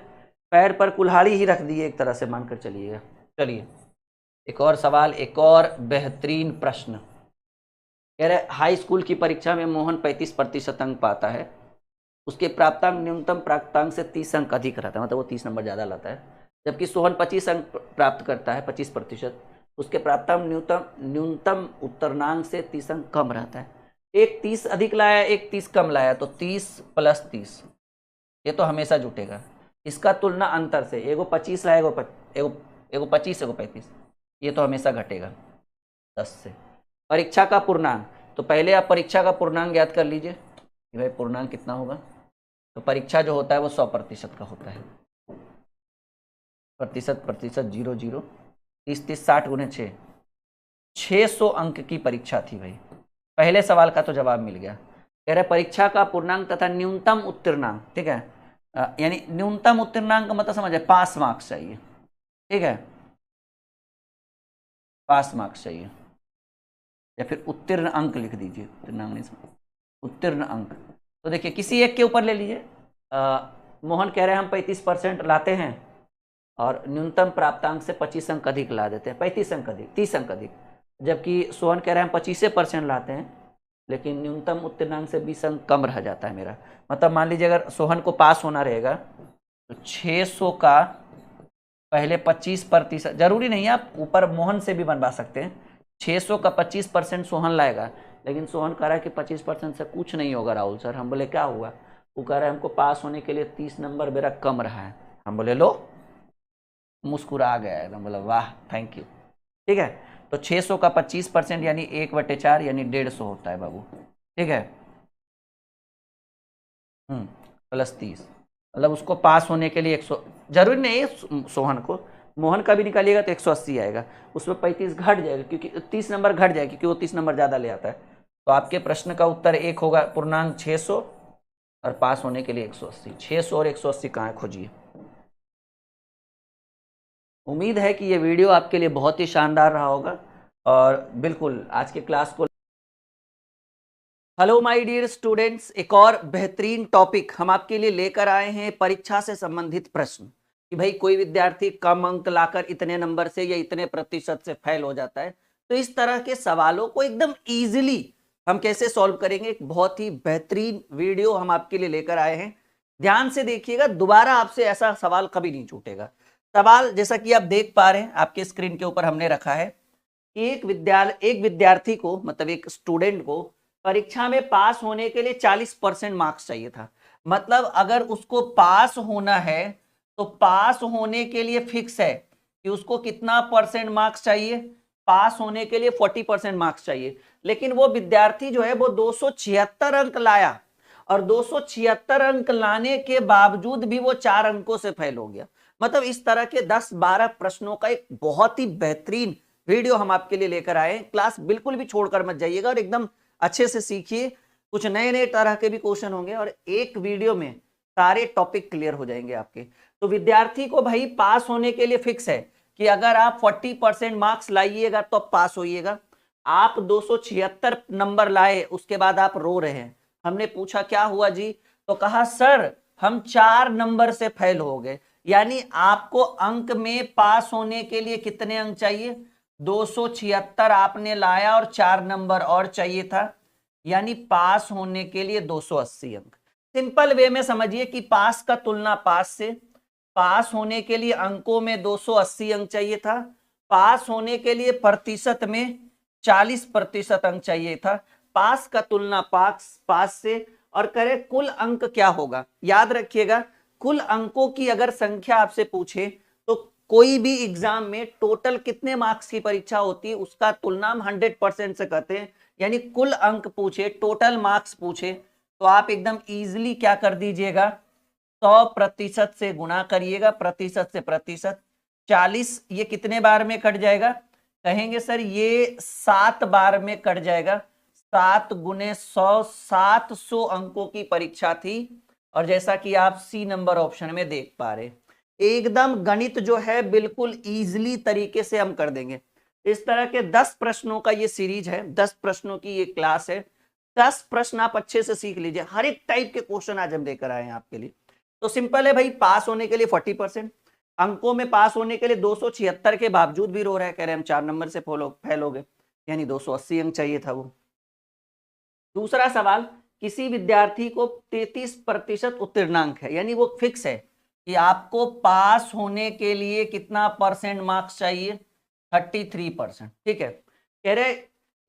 पैर पर कुल्हाड़ी ही रख दिए, एक तरह से मानकर चलिएगा। चलिए, एक और सवाल, एक और बेहतरीन प्रश्न। कह रहे हाई स्कूल की परीक्षा में मोहन 35% अंक पाता है, उसके प्राप्तांक न्यूनतम प्राप्तांक से 30 अंक अधिक रहता है, मतलब वो 30 नंबर ज़्यादा लाता है। जबकि सोहन 25 अंक प्राप्त करता है, 25%, उसके प्राप्तांक न्यूनतम उत्तरनांक से 30 अंक कम रहता है। एक 30 अधिक लाया, एक 30 कम लाया, तो 30 + 30 ये तो हमेशा जुटेगा। इसका तुलना अंतर से, एगो 25 लाया, एगो 25, एगो 35, ये तो हमेशा घटेगा 10 से। परीक्षा का पूर्णांक, तो पहले आप परीक्षा का पूर्णांक ज्ञात कर लीजिए कि भाई पूर्णांक कितना होगा। तो परीक्षा जो होता है वो 100% का होता है। प्रतिशत 0 0, 30 30, 60 गुने 6, 600 अंक की परीक्षा थी भाई। पहले सवाल का तो जवाब मिल गया। कह रहे परीक्षा का पूर्णांक तथा न्यूनतम उत्तीर्णांक, ठीक है, यानी न्यूनतम उत्तीर्णांक का मतलब समझे, पास मार्क्स चाहिए। ठीक है, पास मार्क्स चाहिए, या फिर उत्तीर्ण अंक लिख दीजिए, उत्तीर्ण अंक नहीं, उत्तीर्ण अंक। तो देखिए किसी एक के ऊपर ले लीजिए। मोहन कह रहे हैं हम 35% लाते हैं और न्यूनतम प्राप्तांक से 25 अंक अधिक ला देते हैं, 35 अंक अधिक, 30 अंक अधिक। जबकि सोहन कह रहे हैं हम 25% लाते हैं लेकिन न्यूनतम उत्तीर्णांक से 20 अंक कम रह जाता है मेरा। मतलब मान लीजिए अगर सोहन को पास होना रहेगा तो 600 का पहले 25%, जरूरी नहीं है, आप ऊपर मोहन से भी बनवा सकते हैं। 600 का 25% सोहन लाएगा, लेकिन सोहन कह रहा है कि 25% से कुछ नहीं होगा राहुल सर। हम बोले क्या हुआ? वो कह रहा है हमको पास होने के लिए 30 नंबर मेरा कम रहा है। हम बोले लो, मुस्कुरा गया एकदम, बोला वाह थैंक यू। ठीक है, तो 600 का 25% यानी 1/4 यानी 150 होता है बाबू। ठीक है, +30, मतलब उसको पास होने के लिए 100, जरूरी नहीं है सोहन को, मोहन का भी निकालिएगा तो 180 आएगा, उसमें 35 घट जाएगा क्योंकि 30 नंबर घट जाएगा क्योंकि वो 30 नंबर ज़्यादा ले आता है। तो आपके प्रश्न का उत्तर एक होगा पूर्णांक 600 और पास होने के लिए 180। 600 और 180 कहाँ खोजिए। उम्मीद है कि ये वीडियो आपके लिए बहुत ही शानदार रहा होगा और बिल्कुल आज के क्लास को। हेलो माय डियर स्टूडेंट्स, एक और बेहतरीन टॉपिक हम आपके लिए लेकर आए हैं, परीक्षा से संबंधित प्रश्न कि भाई कोई विद्यार्थी कम अंक लाकर इतने नंबर से या इतने प्रतिशत से फेल हो जाता है, तो इस तरह के सवालों को एकदम इजीली हम कैसे सॉल्व करेंगे, एक बहुत ही बेहतरीन वीडियो हम आपके लिए लेकर आए हैं। ध्यान से देखिएगा, दोबारा आपसे ऐसा सवाल कभी नहीं छूटेगा। सवाल जैसा कि आप देख पा रहे हैं आपके स्क्रीन के ऊपर हमने रखा है, एक विद्यार्थी को, मतलब एक स्टूडेंट को परीक्षा में पास होने के लिए 40% मार्क्स चाहिए था। मतलब अगर उसको पास होना है तो पास होने के लिए फिक्स है कि उसको कितना परसेंट मार्क्स चाहिए, पास होने के लिए 40% मार्क्स चाहिए। लेकिन वो विद्यार्थी जो है वो 276 अंक लाया और 276 अंक लाने के बावजूद भी वो 4 अंकों से फेल हो गया। मतलब इस तरह के 10-12 प्रश्नों का एक बहुत ही बेहतरीन वीडियो हम आपके लिए लेकर आए। क्लास बिल्कुल भी छोड़कर मत जाइएगा और एकदम अच्छे से सीखिए। कुछ नए नए तरह के भी क्वेश्चन होंगे और एक वीडियो में सारे टॉपिक क्लियर हो जाएंगे आपके। तो विद्यार्थी को भाई पास होने के लिए फिक्स है कि अगर आप 40% मार्क्स लाइएगा तो पास होइएगा। आप 276 नंबर लाए, उसके बाद आप रो रहे हैं। हमने पूछा क्या हुआ जी, तो कहा सर हम 4 नंबर से फेल हो गए। यानी आपको अंक में पास होने के लिए कितने अंक चाहिए? 276 आपने लाया और 4 नंबर और चाहिए था, यानी पास होने के लिए 280 अंक। सिंपल वे में समझिए कि पास का तुलना पास से, पास होने के लिए अंकों में 280 अंक चाहिए था, पास होने के लिए प्रतिशत में 40% अंक चाहिए था। पास का तुलना पास से, और करें कुल अंक क्या होगा। याद रखिएगा, कुल अंकों की अगर संख्या आपसे पूछे तो कोई भी एग्जाम में टोटल कितने मार्क्स की परीक्षा होती है उसका तुलना हम 100% से करते हैं। यानी कुल अंक पूछे, टोटल मार्क्स पूछे, तो आप एकदम इजीली क्या कर दीजिएगा, 100% से गुणा करिएगा, प्रतिशत से प्रतिशत। 40 ये कितने बार में कट जाएगा? कहेंगे सर ये 7 बार में कट जाएगा। 7 गुने 100, 700 अंकों की परीक्षा थी। और जैसा कि आप सी नंबर ऑप्शन में देख पा रहे, एकदम गणित जो है बिल्कुल इजीली तरीके से हम कर देंगे। इस तरह के 10 प्रश्नों का ये सीरीज है, 10 प्रश्नों की ये क्लास है। 10 प्रश्न आप अच्छे से सीख लीजिए, हर एक टाइप के क्वेश्चन आज हम लेकर आए हैं आपके लिए। तो सिंपल है भाई, पास होने के लिए 40%, अंकों में पास होने के लिए 276 के बावजूद भी रो रहा है, कह रहे हम 4 नंबर से फेल हो गए, यानी 280 अंक चाहिए था वो। दूसरा सवाल, किसी विद्यार्थी को 33% उत्तीर्णांक है, यानी वो फिक्स है कि आपको पास होने के लिए कितना परसेंट मार्क्स चाहिए, 33%। ठीक है, कह रहे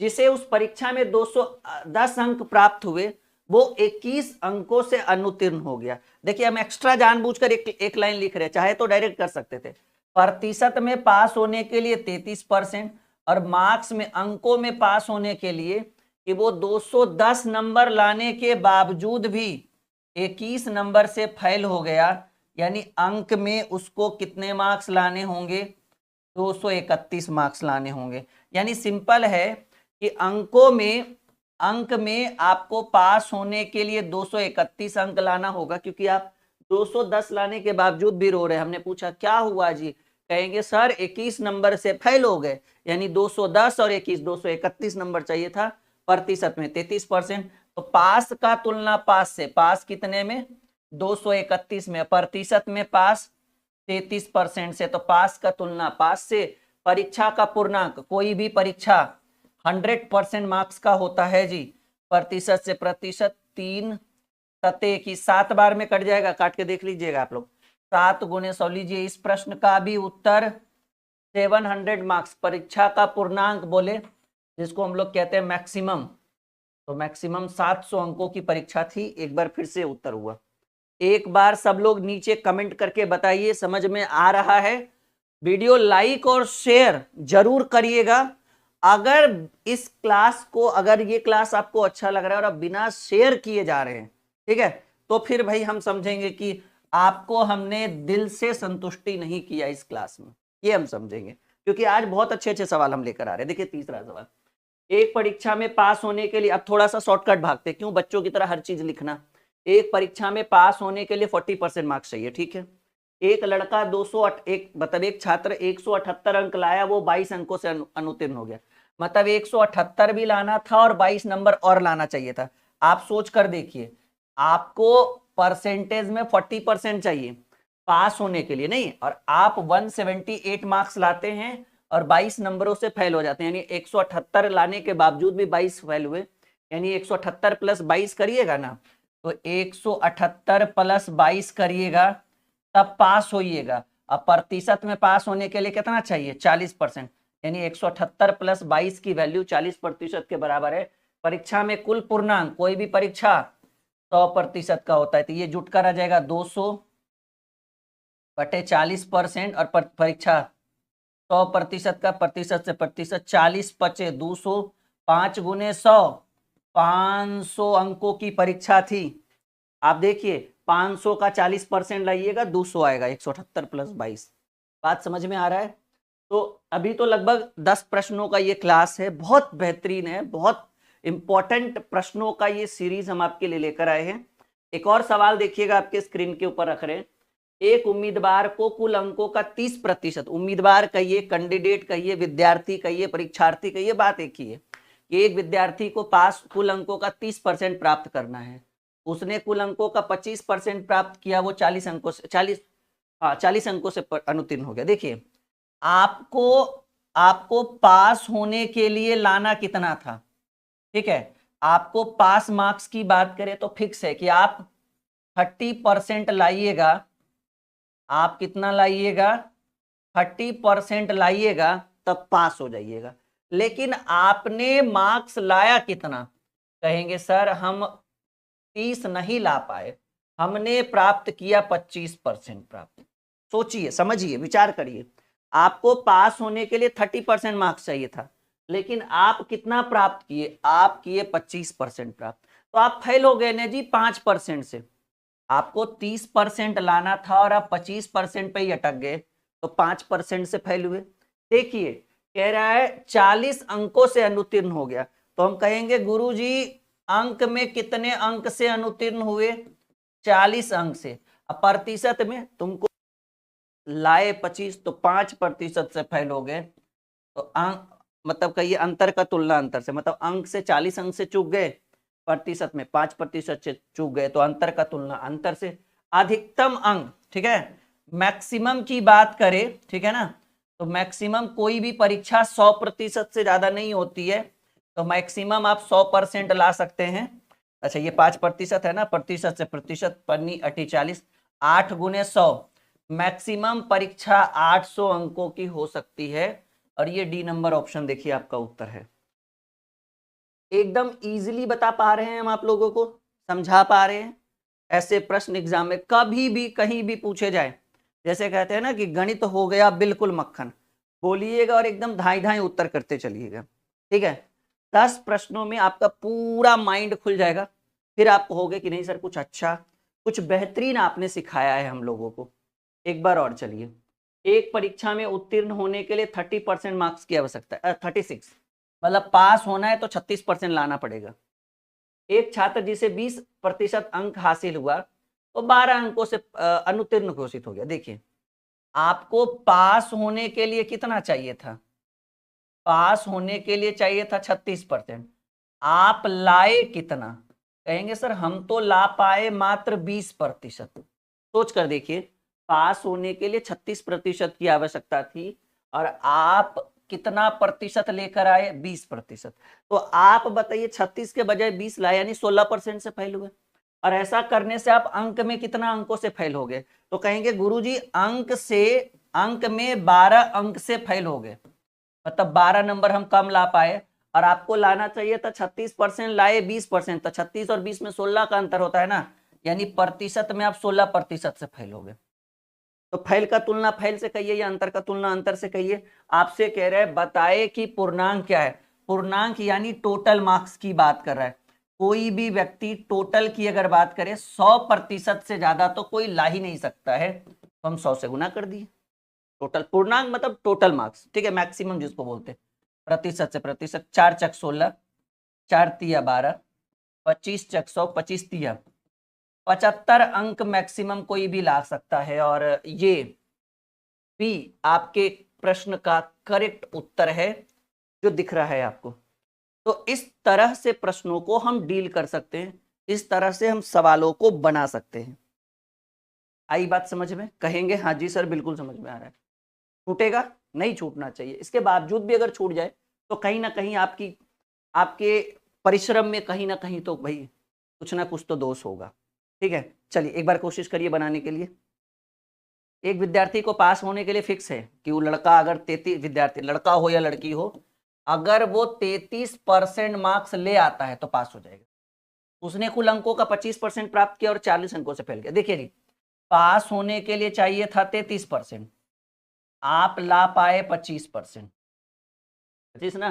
जिसे उस परीक्षा में 210 अंक प्राप्त हुए वो 21 अंकों से अनुत्तीर्ण हो गया। देखिए हम एक्स्ट्रा जानबूझकर एक लाइन लिख रहे हैं, चाहे तो डायरेक्ट कर सकते थे। प्रतिशत में पास होने के लिए 33% और मार्क्स में, अंकों में पास होने के लिए कि वो 210 नंबर लाने के बावजूद भी 21 नंबर से फेल हो गया, यानी अंक में उसको कितने मार्क्स लाने होंगे, 231 मार्क्स लाने होंगे। यानी सिंपल है कि अंक में आपको पास होने के लिए 231 अंक लाना होगा, क्योंकि आप 210 लाने के बावजूद भी रो रहे हैं। हमने पूछा क्या हुआ जी, कहेंगे सर 21 नंबर से फेल हो गए, यानी 210 और 21 231 नंबर चाहिए था, प्रतिशत में 33%। तो पास का तुलना पास से, पास कितने में 231 में, प्रतिशत में पास 33% से, तो पास का तुलना पास से। परीक्षा का पूर्णांक, कोई भी परीक्षा 100% मार्क्स का होता है जी, प्रतिशत से प्रतिशत 3 सते की 7 बार में कट जाएगा, काट के देख लीजिएगा आप लोग, 7 गुने 100 लीजिए। इस प्रश्न का भी उत्तर 700 मार्क्स, परीक्षा का पूर्णांक बोले जिसको हम लोग कहते हैं मैक्सिमम, तो मैक्सिमम 700 अंकों की परीक्षा थी। एक बार फिर से उत्तर हुआ। एक बार सब लोग नीचे कमेंट करके बताइए समझ में आ रहा है। वीडियो लाइक और शेयर जरूर करिएगा। अगर इस क्लास को, अगर ये क्लास आपको अच्छा लग रहा है और आप बिना शेयर किए जा रहे हैं, ठीक है, तो फिर भाई हम समझेंगे कि आपको हमने दिल से संतुष्टि नहीं किया इस क्लास में, ये हम समझेंगे। क्योंकि आज बहुत अच्छे अच्छे सवाल हम लेकर आ रहे हैं। देखिए तीसरा सवाल, एक परीक्षा में पास होने के लिए, अब थोड़ा सा शॉर्टकट भागते, क्यों बच्चों की तरह हर चीज लिखना। एक परीक्षा में पास होने के लिए 40% मार्क्स चाहिए, ठीक है। एक लड़का 208, मतलब एक छात्र 178 अंक लाया, वो 22 अंकों से अनुत्तीर्ण हो गया। मतलब 178 भी लाना था और 22 नंबर और लाना चाहिए था। आप सोच कर देखिए, आपको परसेंटेज में 40% चाहिए पास होने के लिए, नहीं, और आप 178 मार्क्स लाते हैं और 22 नंबरों से फेल हो जाते हैं। यानी 178 लाने के बावजूद भी 22 फेल हुए, यानी 178 प्लस 22 करिएगा ना, तो 178 प्लस 22 करिएगा तब पास होइएगा। अब प्रतिशत में पास होने के लिए कितना चाहिए 40%, यानी 178 प्लस 22 की वैल्यू 40% के बराबर है। परीक्षा में कुल पूर्णांक, कोई भी परीक्षा 100% का होता है, तो ये जुट कर आ जाएगा 200 बटे 40%, और परीक्षा 100% का, प्रतिशत से प्रतिशत 40 पचे 200, 5 गुने 100, 500 अंकों की परीक्षा थी। आप देखिए 500 का 40% लाइएगा 200 आएगा, 178 प्लस 22। बात समझ में आ रहा है। तो अभी तो लगभग 10 प्रश्नों का ये क्लास है, बहुत बेहतरीन है, बहुत इंपॉर्टेंट प्रश्नों का ये सीरीज हम आपके लिए लेकर आए हैं। एक और सवाल देखिएगा, आपके स्क्रीन के ऊपर रख रहे हैं। एक उम्मीदवार को कुल अंकों का 30%, उम्मीदवार कहिए, कैंडिडेट कहिए, विद्यार्थी कहिए, परीक्षार्थी कहिए, बात एक ही है कि एक विद्यार्थी को पास कुल अंकों का 30% प्राप्त करना है। उसने कुल अंकों का 25% प्राप्त किया, वो 40 अंकों से 40 अंकों से अनुत्तीर्ण हो गया। देखिए आपको पास होने के लिए लाना कितना था, ठीक है। आपको पास मार्क्स की बात करें तो फिक्स है कि आप 30% लाइएगा। आप कितना लाइएगा 30% लाइएगा तब पास हो जाइएगा। लेकिन आपने मार्क्स लाया कितना, कहेंगे सर हम 30 नहीं ला पाए, हमने प्राप्त किया 25% प्राप्त। सोचिए, समझिए, विचार करिए। आपको पास होने के लिए 30% मार्क्स चाहिए था, लेकिन आप कितना प्राप्त किए, आप किए 25% प्राप्त, तो आप फेल हो गए ना जी 5% से। आपको 30% लाना था और आप 25% पे ही अटक गए, तो 5% से फेल हुए। देखिए कह रहा है 40 अंकों से अनुत्तीर्ण हो गया, तो हम कहेंगे गुरुजी अंक में कितने अंक से अनुत्तीर्ण हुए, 40 अंक से। अब प्रतिशत में तुमको लाए 25, तो 5% से फेल हो गए, तो अंक मतलब कहिए अंतर का तुलना अंतर से, मतलब अंक से 40 अंक से चूक गए, प्रतिशत में 5% से चूक गए, तो अंतर का तुलना अंतर से। अधिकतम अंक, ठीक है, मैक्सिमम की बात करें, ठीक है ना, तो मैक्सिमम कोई भी परीक्षा 100% से ज्यादा नहीं होती है, तो मैक्सिमम आप 100% ला सकते हैं। अच्छा ये 5% है ना, प्रतिशत से प्रतिशत, पन्नी अटी 40, 8 गुने 100, मैक्सिमम परीक्षा 800 अंकों की हो सकती है। और ये डी नंबर ऑप्शन देखिए आपका उत्तर है। एकदम इजीली बता पा रहे हैं हम आप लोगों को, समझा पा रहे हैं। ऐसे प्रश्न एग्जाम में कभी भी कहीं भी पूछे जाए, जैसे कहते हैं ना कि गणित हो गया बिल्कुल मक्खन, बोलिएगा और एकदम धाई धाई उत्तर करते चलिएगा, ठीक है। 10 प्रश्नों में आपका पूरा माइंड खुल जाएगा, फिर आप कहोगे कि नहीं सर कुछ अच्छा, कुछ बेहतरीन आपने सिखाया है हम लोगों को। एक बार और चलिए, एक परीक्षा में उत्तीर्ण होने के लिए 30% मार्क्स की आवश्यकता है, 36, मतलब पास होना है तो 36% लाना पड़ेगा। एक छात्र जिसे 20% अंक हासिल हुआ तो 12 अंकों से अनुत्तीर्ण घोषित हो गया। देखिए आपको पास होने के लिए कितना चाहिए था, पास होने के लिए चाहिए था 36%, आप लाए कितना, कहेंगे सर हम तो ला पाए मात्र 20%। सोच कर देखिए, पास होने के लिए 36% की आवश्यकता थी और आप कितना प्रतिशत लेकर आए? 20%। तो आप बताइए 36 के बजाय 20 लाए, यानी 16% से फेल हुए। और ऐसा करने से आप अंक में कितना अंकों से फेल हो गए? तो कहेंगे गुरुजी अंक में 12 अंक से फेल हो गए, मतलब 12 नंबर हम कम ला पाए। और आपको लाना चाहिए था 36%, लाए 20%। तो 36 और 20 में 16 का अंतर होता है ना, यानी प्रतिशत में आप 16% से फेल हो गए। तो फेल का तुलना फेल से कहिए या अंतर का तुलना अंतर से कहिए। आपसे कह रहे हैं बताए कि पूर्णांक क्या है। पूर्णांक यानी टोटल मार्क्स की बात कर रहा है। कोई भी व्यक्ति टोटल की अगर बात करे 100% से ज्यादा तो कोई ला ही नहीं सकता है, तो हम 100 से गुना कर दिए। टोटल पूर्णांक मतलब टोटल मार्क्स, ठीक है, मैक्सिमम जिसको बोलते हैं। प्रतिशत से प्रतिशत, 4 चक 16, 4 तिया 12, 25 चक 100, 25 तिया 75 अंक मैक्सिमम कोई भी ला सकता है। और ये भी आपके प्रश्न का करेक्ट उत्तर है जो दिख रहा है आपको। तो इस तरह से प्रश्नों को हम डील कर सकते हैं, इस तरह से हम सवालों को बना सकते हैं। आई बात समझ में? कहेंगे हाँ जी सर बिल्कुल समझ में आ रहा है। छूटेगा नहीं, छूटना चाहिए। इसके बावजूद भी अगर छूट जाए तो कहीं ना कहीं आपके परिश्रम में कहीं ना कहीं तो भाई कुछ ना कुछ तो दोष होगा। ठीक है, चलिए एक बार कोशिश करिए बनाने के लिए। एक विद्यार्थी को पास होने के लिए फिक्स है कि वो लड़का अगर 33 विद्यार्थी, लड़का हो या लड़की हो, अगर वो 33% मार्क्स ले आता है तो पास हो जाएगा। उसने कुल अंकों का 25% प्राप्त किया और 40 अंकों से फेल किया। देखिए जी, पास होने के लिए चाहिए था 33%, आप ला पाए 25%, 25 ना।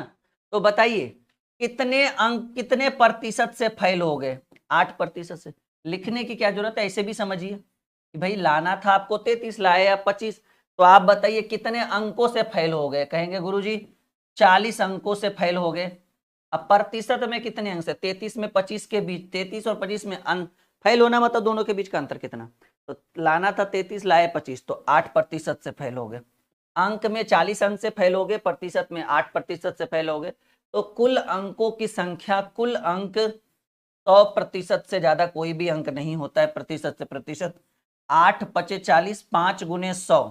तो बताइए कितने अंक, कितने प्रतिशत से फेल हो गए? 8% से। लिखने की क्या जरूरत है, ऐसे भी समझिए कि भाई लाना था आपको 33, लाए आप 25। तो आप बताइए कितने अंकों से फेल हो गए? कहेंगे गुरुजी 40 अंकों से फेल हो गए। अब प्रतिशत में कितने अंक से? 33 में 25 के बीच, 33 और 25 में फेल होना मतलब दोनों के बीच का अंतर कितना? तो लाना था 33, लाए 25, तो 8% से फेल हो गए। अंक में 40 अंक से फेल हो गए, प्रतिशत में 8% से फेल हो गए। तो कुल अंकों की संख्या, कुल अंक 100% से ज्यादा कोई भी अंक नहीं होता है प्रतिशत से प्रतिशत। 8 पचे 40, 5 गुने 100,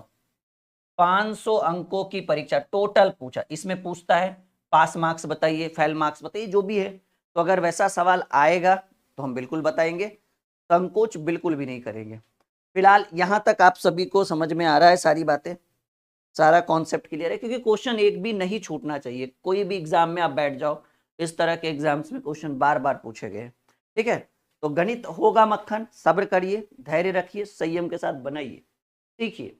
500 अंकों की परीक्षा टोटल पूछा। इसमें पूछता है पास मार्क्स बताइए, फेल मार्क्स बताइए, जो भी है। तो अगर वैसा सवाल आएगा तो हम बिल्कुल बताएंगे, संकोच बिल्कुल भी नहीं करेंगे। फिलहाल यहां तक आप सभी को समझ में आ रहा है सारी बातें, सारा कॉन्सेप्ट क्लियर है? क्योंकि क्वेश्चन एक भी नहीं छूटना चाहिए। कोई भी एग्जाम में आप बैठ जाओ, इस तरह के एग्जाम्स में क्वेश्चन बार बार पूछे गए। ठीक है, तो गणित होगा मक्खन, सब्र करिए, धैर्य रखिए, संयम के साथ बनाइए, सीखिए।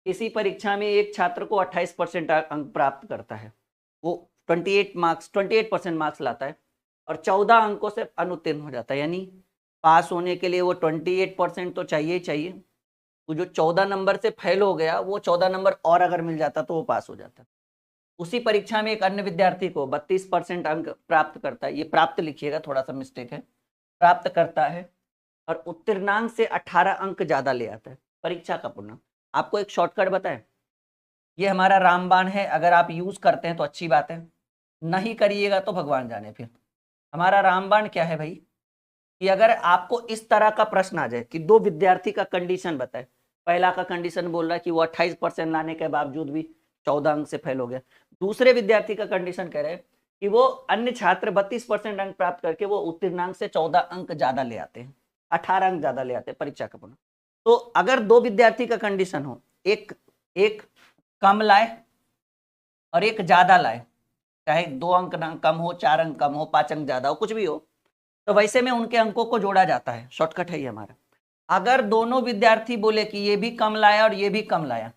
इसी परीक्षा में एक छात्र को 28% अंक प्राप्त करता है, वो 28% मार्क्स लाता है और 14 अंकों से अनुत्तीर्ण हो जाता है। यानी पास होने के लिए वो 28% तो चाहिए ही चाहिए। वो जो 14 नंबर से फेल हो गया, वो 14 नंबर और अगर मिल जाता तो वो पास हो जाता। उसी परीक्षा में एक अन्य विद्यार्थी को 32% अंक प्राप्त करता है, ये प्राप्त लिखिएगा, थोड़ा सा मिस्टेक है, प्राप्त करता है और उत्तीर्णांक से 18 अंक ज्यादा ले आता है। परीक्षा का पूर्णांक आपको एक शॉर्टकट बताएं, ये हमारा रामबाण है, अगर आप यूज करते हैं तो अच्छी बात है, नहीं करिएगा तो भगवान जाने। फिर हमारा रामबाण क्या है भाई, कि अगर आपको इस तरह का प्रश्न आ जाए कि दो विद्यार्थी का कंडीशन बताए, पहला का कंडीशन बोल रहा है कि वो 28% लाने के बावजूद भी 14 अंक से फेल हो गया, दूसरे विद्यार्थी का कंडीशन कह रहे हैं कि वो अन्य छात्र 32% अंक प्राप्त करके वो उत्तीर्णांक से 14 अंक ज्यादा ले आते हैं, 18 अंक ज्यादा ले आते हैं परीक्षा का पूर्ण। तो अगर दो विद्यार्थी का कंडीशन हो, एक कम लाए और एक ज्यादा लाए, चाहे 2 अंक कम हो, 4 अंक कम हो, 5 अंक ज्यादा हो, कुछ भी हो, तो वैसे में उनके अंकों को जोड़ा जाता है। शॉर्टकट है ये हमारा। अगर दोनों विद्यार्थी बोले कि ये भी कम लाया और ये भी कम लाया,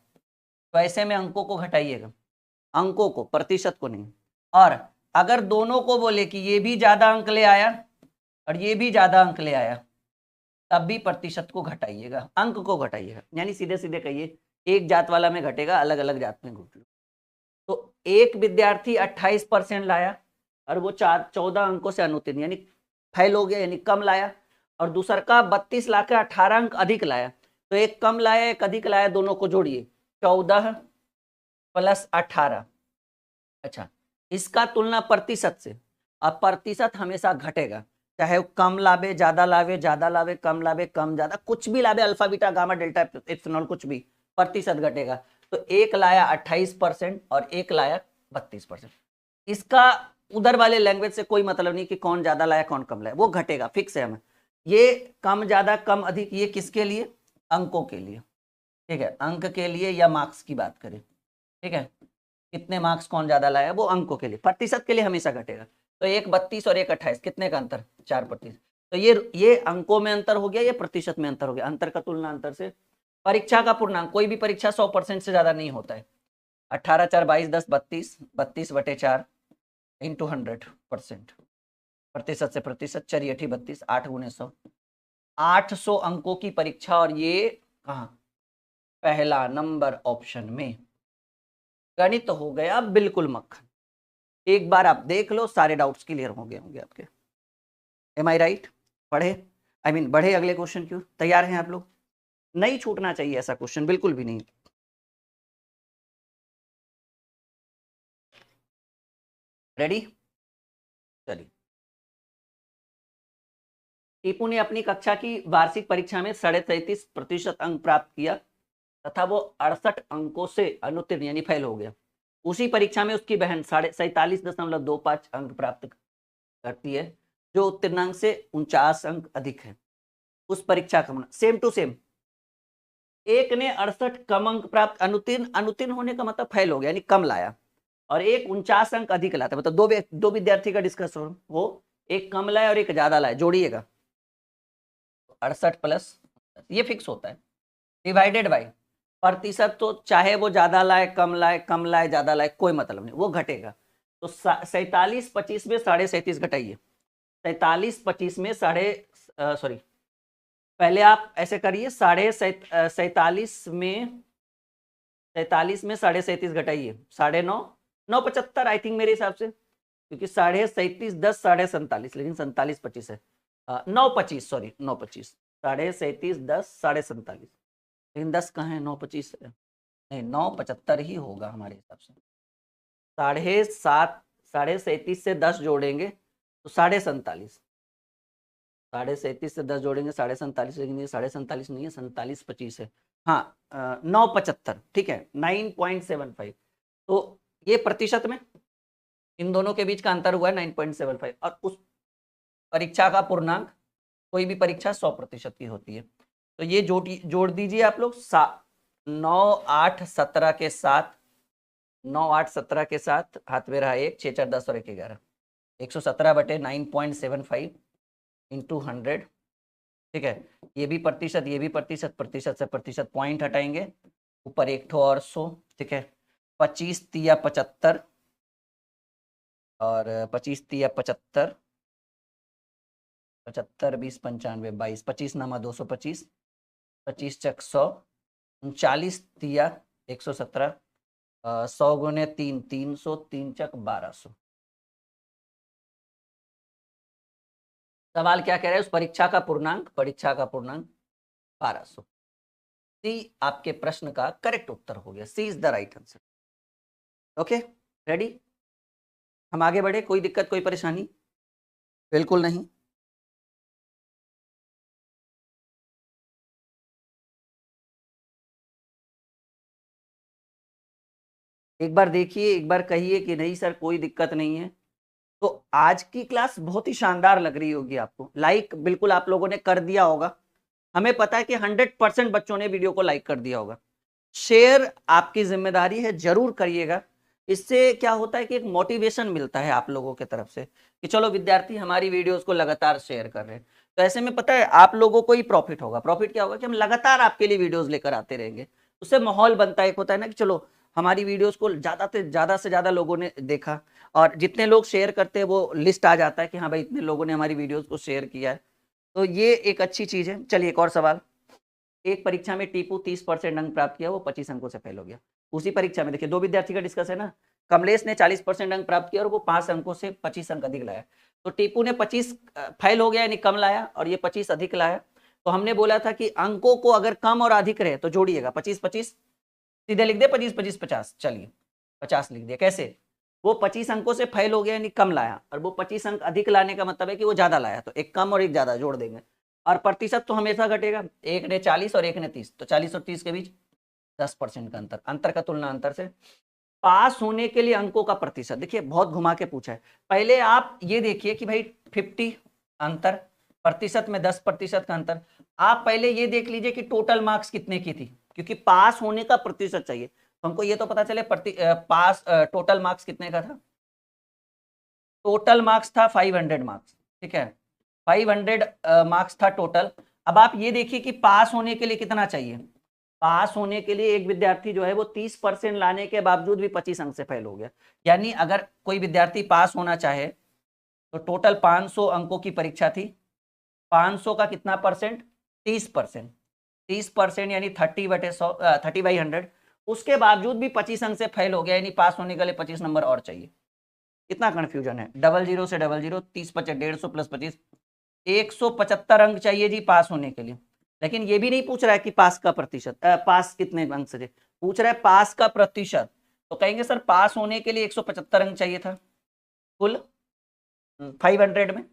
तो ऐसे में अंकों को घटाइएगा, अंकों को, प्रतिशत को नहीं। और अगर दोनों को बोले कि ये भी ज्यादा अंक ले आया और ये भी ज्यादा अंक ले आया, तब भी प्रतिशत को घटाइएगा, अंक को घटाइएगा। यानी सीधे सीधे कहिए, एक जात वाला में घटेगा, अलग अलग जात में घट लो। तो एक विद्यार्थी 28% लाया और वो 14 अंकों से अनुत्तीर्ण यानी फेल हो गया, यानी कम लाया, और दूसरा का 32 लाके 18 अंक अधिक लाया। तो एक कम लाया एक अधिक लाया, दोनों को जोड़िए, 14 + 18। अच्छा, इसका तुलना प्रतिशत से, अब प्रतिशत हमेशा घटेगा, चाहे वो कम लावे, ज्यादा लावे, ज्यादा लावे, कम लावे, कम ज्यादा, कुछ भी लावे, alpha beta gamma delta epsilon कुछ भी, प्रतिशत घटेगा। तो एक लाया 28% और एक लाया 32%। इसका उधर वाले लैंग्वेज से कोई मतलब नहीं कि कौन ज्यादा लाया कौन कम लाया, वो घटेगा, फिक्स है हमें। ये कम ज्यादा कम अधिक, ये किसके लिए? अंकों के लिए, ठीक है, अंक के लिए या मार्क्स की बात करें, ठीक है, कितने मार्क्स कौन ज्यादा लाया, वो अंकों के लिए। प्रतिशत के लिए हमेशा घटेगा। तो एक 32 और एक 28, कितने का अंतर? 4%। तो ये अंकों में अंतर हो गया, ये प्रतिशत में अंतर हो गया। अंतर का तुलना अंतर से। परीक्षा का पूर्णांक, कोई भी परीक्षा 100% से ज्यादा नहीं होता है। 18 4 22 10 32, 32/4 इंटू 100%, प्रतिशत से प्रतिशत, 4 8 32, 8 × 100, 800 अंकों की परीक्षा। और ये कहाँ? पहला नंबर ऑप्शन में। गणित हो गया बिल्कुल मक्खन। एक बार आप देख लो, सारे डाउट्स क्लियर हो गए होंगे आपके। एम आई राइट? पढ़े, आई मीन बढ़े अगले क्वेश्चन की। तैयार हैं आप लोग? नहीं छूटना चाहिए ऐसा क्वेश्चन, बिल्कुल भी नहीं। रेडी? चलिए। टीपू ने अपनी कक्षा की वार्षिक परीक्षा में 37.5% अंक प्राप्त किया तथा वो 68 अंकों से अनुत्तीर्ण यानी फेल हो गया। उसी परीक्षा में उसकी बहन 47.25 अंक प्राप्त करती है, जो उत्तीर्णांक से 49 अंक अधिक है। उस परीक्षा का सेम टू सेम, एक ने 68 कम अंक प्राप्त, अनुत्तीर्ण, अनुत्तीर्ण होने का मतलब फेल हो गया यानी कम लाया, और एक 49 अंक अधिक लाता, मतलब दो विद्यार्थी का डिस्कस हो, एक कम लाया और एक ज्यादा लाया, जोड़िएगा 68 प्लस, ये फिक्स होता है, डिवाइडेड बाई प्रतिशत। तो चाहे वो ज्यादा लाए कम लाए, कम लाए ज्यादा लाए, कोई मतलब नहीं, वो घटेगा। तो 47/25 में 37.5 घटाइए, 47/25 में पहले आप ऐसे करिए, 47 में 37.5 घटाइए, 9.5, 9.75 आई थिंक मेरे हिसाब से, क्योंकि 37.5 10 47.5, लेकिन 47.25 है, 9.25, सॉरी 9.25, 37.5 10 47.5, लेकिन 10 कहाँ है, 9.25 है, नहीं 9.75 ही होगा हमारे हिसाब से। 37.5 से 10 जोड़ेंगे तो 47.5, 37.5 से 10 जोड़ेंगे 47.5, लेकिन ये 47.5 नहीं है, 47.25 है, हाँ 9.75, ठीक है, 9.75। तो ये प्रतिशत में इन दोनों के बीच का अंतर हुआ है 9.75, और उस परीक्षा का पूर्णांक, कोई भी परीक्षा 100% की होती है। तो ये जोड़ दीजिए आप लोग, 9 8 17 के साथ, 9 8 17 के साथ, हाथ में रहा 1, 6 4 10 और 1 11, 117/9.75 इंटू 100, ठीक है। ये भी प्रतिशत, ये भी प्रतिशत, प्रतिशत से प्रतिशत पॉइंट हटाएंगे, ऊपर एक ठो और 100, ठीक है, 25 तिया 75 और 25 तिया 75, 75 20 95 22, 25 नामा 225, 25 चक 100, 39 तिया 117, 100 × 3 300, 3 चक 1200। सवाल क्या कह रहा है? उस परीक्षा का पूर्णांक 1200। सी आपके प्रश्न का करेक्ट उत्तर हो गया, C is the right answer. Okay, ready? हम आगे बढ़े, कोई दिक्कत कोई परेशानी? बिल्कुल नहीं। एक बार देखिए, एक बार कहिए कि नहीं सर कोई दिक्कत नहीं है। तो आज की क्लास बहुत ही शानदार लग रही होगी आपको, लाइक बिल्कुल आप लोगों ने कर दिया होगा, हमें पता है कि 100% बच्चों ने वीडियो को लाइक कर दिया होगा। शेयर आपकी जिम्मेदारी है, जरूर करिएगा। इससे क्या होता है कि एक मोटिवेशन मिलता है आप लोगों की तरफ से कि चलो विद्यार्थी हमारी वीडियोस को लगातार शेयर कर रहे हैं। तो ऐसे में पता है आप लोगों को ही प्रॉफिट होगा। प्रॉफिट क्या होगा कि हम लगातार आपके लिए वीडियोस लेकर आते रहेंगे, उससे माहौल बनता है, एक होता है ना कि चलो हमारी वीडियोस को ज्यादा से ज्यादा लोगों ने देखा, और जितने लोग शेयर करते हैं वो लिस्ट आ जाता है कि हाँ भाई इतने लोगों ने हमारी वीडियोस को शेयर किया है। तो ये एक अच्छी चीज है। चलिए एक और सवाल। एक परीक्षा में टीपू 30% अंक प्राप्त किया, वो 25 अंकों से फेल हो गया। उसी परीक्षा में देखिए दो विद्यार्थी का डिस्कस है ना, कमलेश ने 40% अंक प्राप्त किया और वो 5 अंकों से 25 अंक अधिक लाया। तो टीपू ने 25 फेल हो गया यानी कम लाया, और ये 25 अधिक लाया। तो हमने बोला था कि अंकों को अगर कम और अधिक रहे तो जोड़िएगा, 25 25 सीधे लिख दे, 25 25 50, चलिए 50 लिख दिया। कैसे? वो 25 अंकों से फेल हो गया यानी कम लाया, और वो 25 अंक अधिक लाने का मतलब है कि वो ज्यादा लाया, तो एक कम और एक ज्यादा जोड़ देंगे। और प्रतिशत तो हमेशा घटेगा, एक ने 40 और एक ने 30, तो 40 और 30 के बीच 10% का अंतर, अंतर का तुलना अंतर से। पास होने के लिए अंकों का प्रतिशत, देखिए बहुत घुमा के पूछा है। पहले आप ये देखिए कि भाई 50 अंतर, प्रतिशत में 10% का अंतर। आप पहले ये देख लीजिए कि टोटल मार्क्स कितने की थी, क्योंकि पास होने का प्रतिशत चाहिए, तो हमको ये तो पता चले पास टोटल मार्क्स कितने का था। टोटल मार्क्स था 500 मार्क्स, ठीक है, 500 मार्क्स था टोटल। अब आप ये देखिए कि पास होने के लिए कितना चाहिए। पास होने के लिए एक विद्यार्थी जो है वो 30% लाने के बावजूद भी 25 अंक से फेल हो गया। यानी अगर कोई विद्यार्थी पास होना चाहे तो टोटल 500 अंकों की परीक्षा थी, 500 का कितना परसेंट, 30%, 30% यानी 30/100, उसके बावजूद भी 25 अंक से फेल हो गया, यानी पास होने के लिए 25 नंबर और चाहिए। कितना कंफ्यूजन है, 00 से 00, 30 × 150 प्लस 25, 175 अंक चाहिए जी पास होने के लिए। लेकिन ये भी नहीं पूछ रहा है कि पास का प्रतिशत, पास कितने अंक से, पूछ रहा है पास का प्रतिशत। तो कहेंगे सर पास होने के लिए 175 अंक चाहिए था कुल 500 में,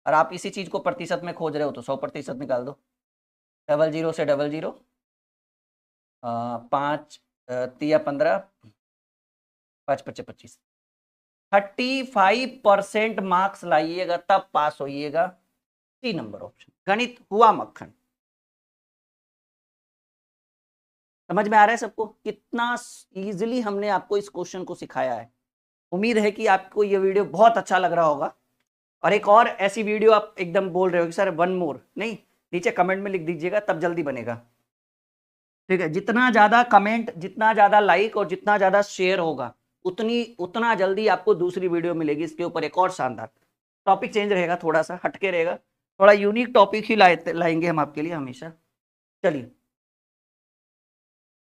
और आप इसी चीज को प्रतिशत में खोज रहे हो तो 100% निकाल दो। 00 से 00, 5 तिया 15, 5 × 5 25, 35% मार्क्स लाइएगा तब पास होइएगा। 3 नंबर ऑप्शन, गणित हुआ मक्खन। समझ में आ रहा है सबको कितना इजीली हमने आपको इस क्वेश्चन को सिखाया है। उम्मीद है कि आपको ये वीडियो बहुत अच्छा लग रहा होगा, और एक और ऐसी वीडियो आप एकदम बोल रहे हो कि सर वन मोर, नहीं, नीचे कमेंट में लिख दीजिएगा तब जल्दी बनेगा, ठीक है। जितना ज्यादा कमेंट, जितना ज्यादा लाइक और जितना ज्यादा शेयर होगा उतना जल्दी आपको दूसरी वीडियो मिलेगी इसके ऊपर एक और शानदार। टॉपिक चेंज रहेगा, थोड़ा सा हटके रहेगा, थोड़ा यूनिक टॉपिक ही लाएंगे हम आपके लिए हमेशा। चलिए,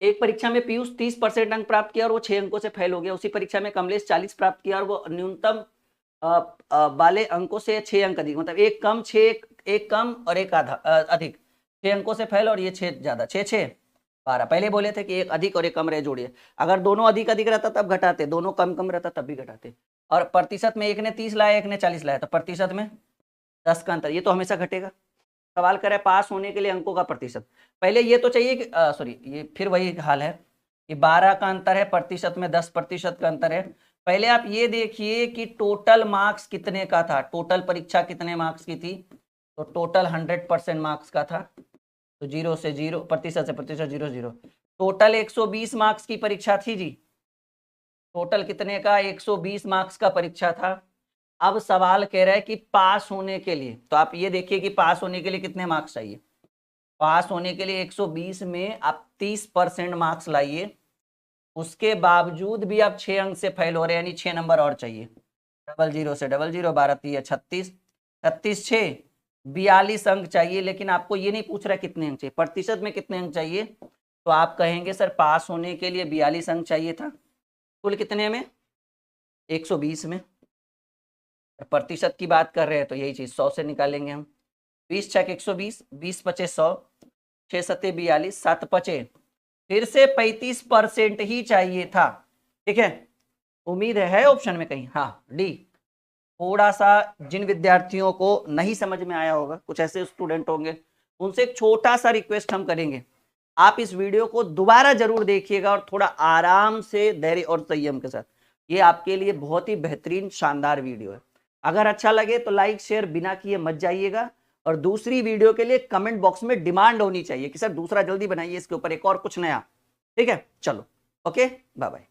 एक परीक्षा में पीयूष 30% अंक प्राप्त किया और वो 6 अंकों से फेल हो गया। उसी परीक्षा में कमलेश 40 प्राप्त किया और वो न्यूनतम वाले अंकों से 6 अंक अधिक, मतलब एक कम, 6 एक कम और एक आधा अधिक, 6 अंकों से फेल और ये 6 ज्यादा, 6 6 12। पहले बोले थे कि एक अधिक और एक कम रहे जोड़िए, अगर दोनों अधिक अधिक रहता तब घटाते, दोनों कम कम रहता तब भी घटाते। और प्रतिशत में एक ने 30 लाया, एक ने 40 लाया, तो प्रतिशत में 10 का अंतर, ये तो हमेशा घटेगा। सवाल करे पास होने के लिए अंकों का प्रतिशत, पहले ये तो चाहिए कि सॉरी, ये फिर वही हाल है कि 12 का अंतर है, प्रतिशत में 10% का अंतर है। पहले आप ये देखिए कि टोटल मार्क्स कितने का था, टोटल परीक्षा कितने मार्क्स की थी, तो टोटल 100% मार्क्स का था, तो 0 से 0, प्रतिशत से प्रतिशत 0 0, टोटल 120 मार्क्स की परीक्षा थी जी, टोटल कितने का, 120 मार्क्स का परीक्षा था। अब सवाल कह रहा है कि पास होने के लिए, तो आप ये देखिए कि पास होने के लिए कितने मार्क्स चाहिए। पास होने के लिए 120 में आप 30% मार्क्स लाइए, उसके बावजूद भी आप 6 अंक से फेल हो रहे हैं, यानी 6 नंबर और चाहिए। 00 से 00, 12 3 36, 36 6 42 अंक चाहिए। लेकिन आपको ये नहीं पूछ रहा कितने अंक चाहिए, प्रतिशत में कितने अंक चाहिए, तो आप कहेंगे सर पास होने के लिए 42 अंक चाहिए था, कुल कितने में, 120 में। प्रतिशत की बात कर रहे हैं तो यही चीज 100 से निकालेंगे हम, 20 × 120, 20 × 5 100, 6 × 7 42, 7 × 5 फिर से 35% ही चाहिए था, ठीक है। उम्मीद है ऑप्शन में कहीं, हाँ डी। थोड़ा सा जिन विद्यार्थियों को नहीं समझ में आया होगा, कुछ ऐसे स्टूडेंट होंगे, उनसे एक छोटा सा रिक्वेस्ट हम करेंगे, आप इस वीडियो को दोबारा जरूर देखिएगा और थोड़ा आराम से, धैर्य और संयम के साथ। ये आपके लिए बहुत ही बेहतरीन शानदार वीडियो है। अगर अच्छा लगे तो लाइक शेयर बिना किए मत जाइएगा, और दूसरी वीडियो के लिए कमेंट बॉक्स में डिमांड होनी चाहिए कि सर दूसरा जल्दी बनाइए, इसके ऊपर एक और कुछ नया, ठीक है। चलो, ओके, बाय बाय।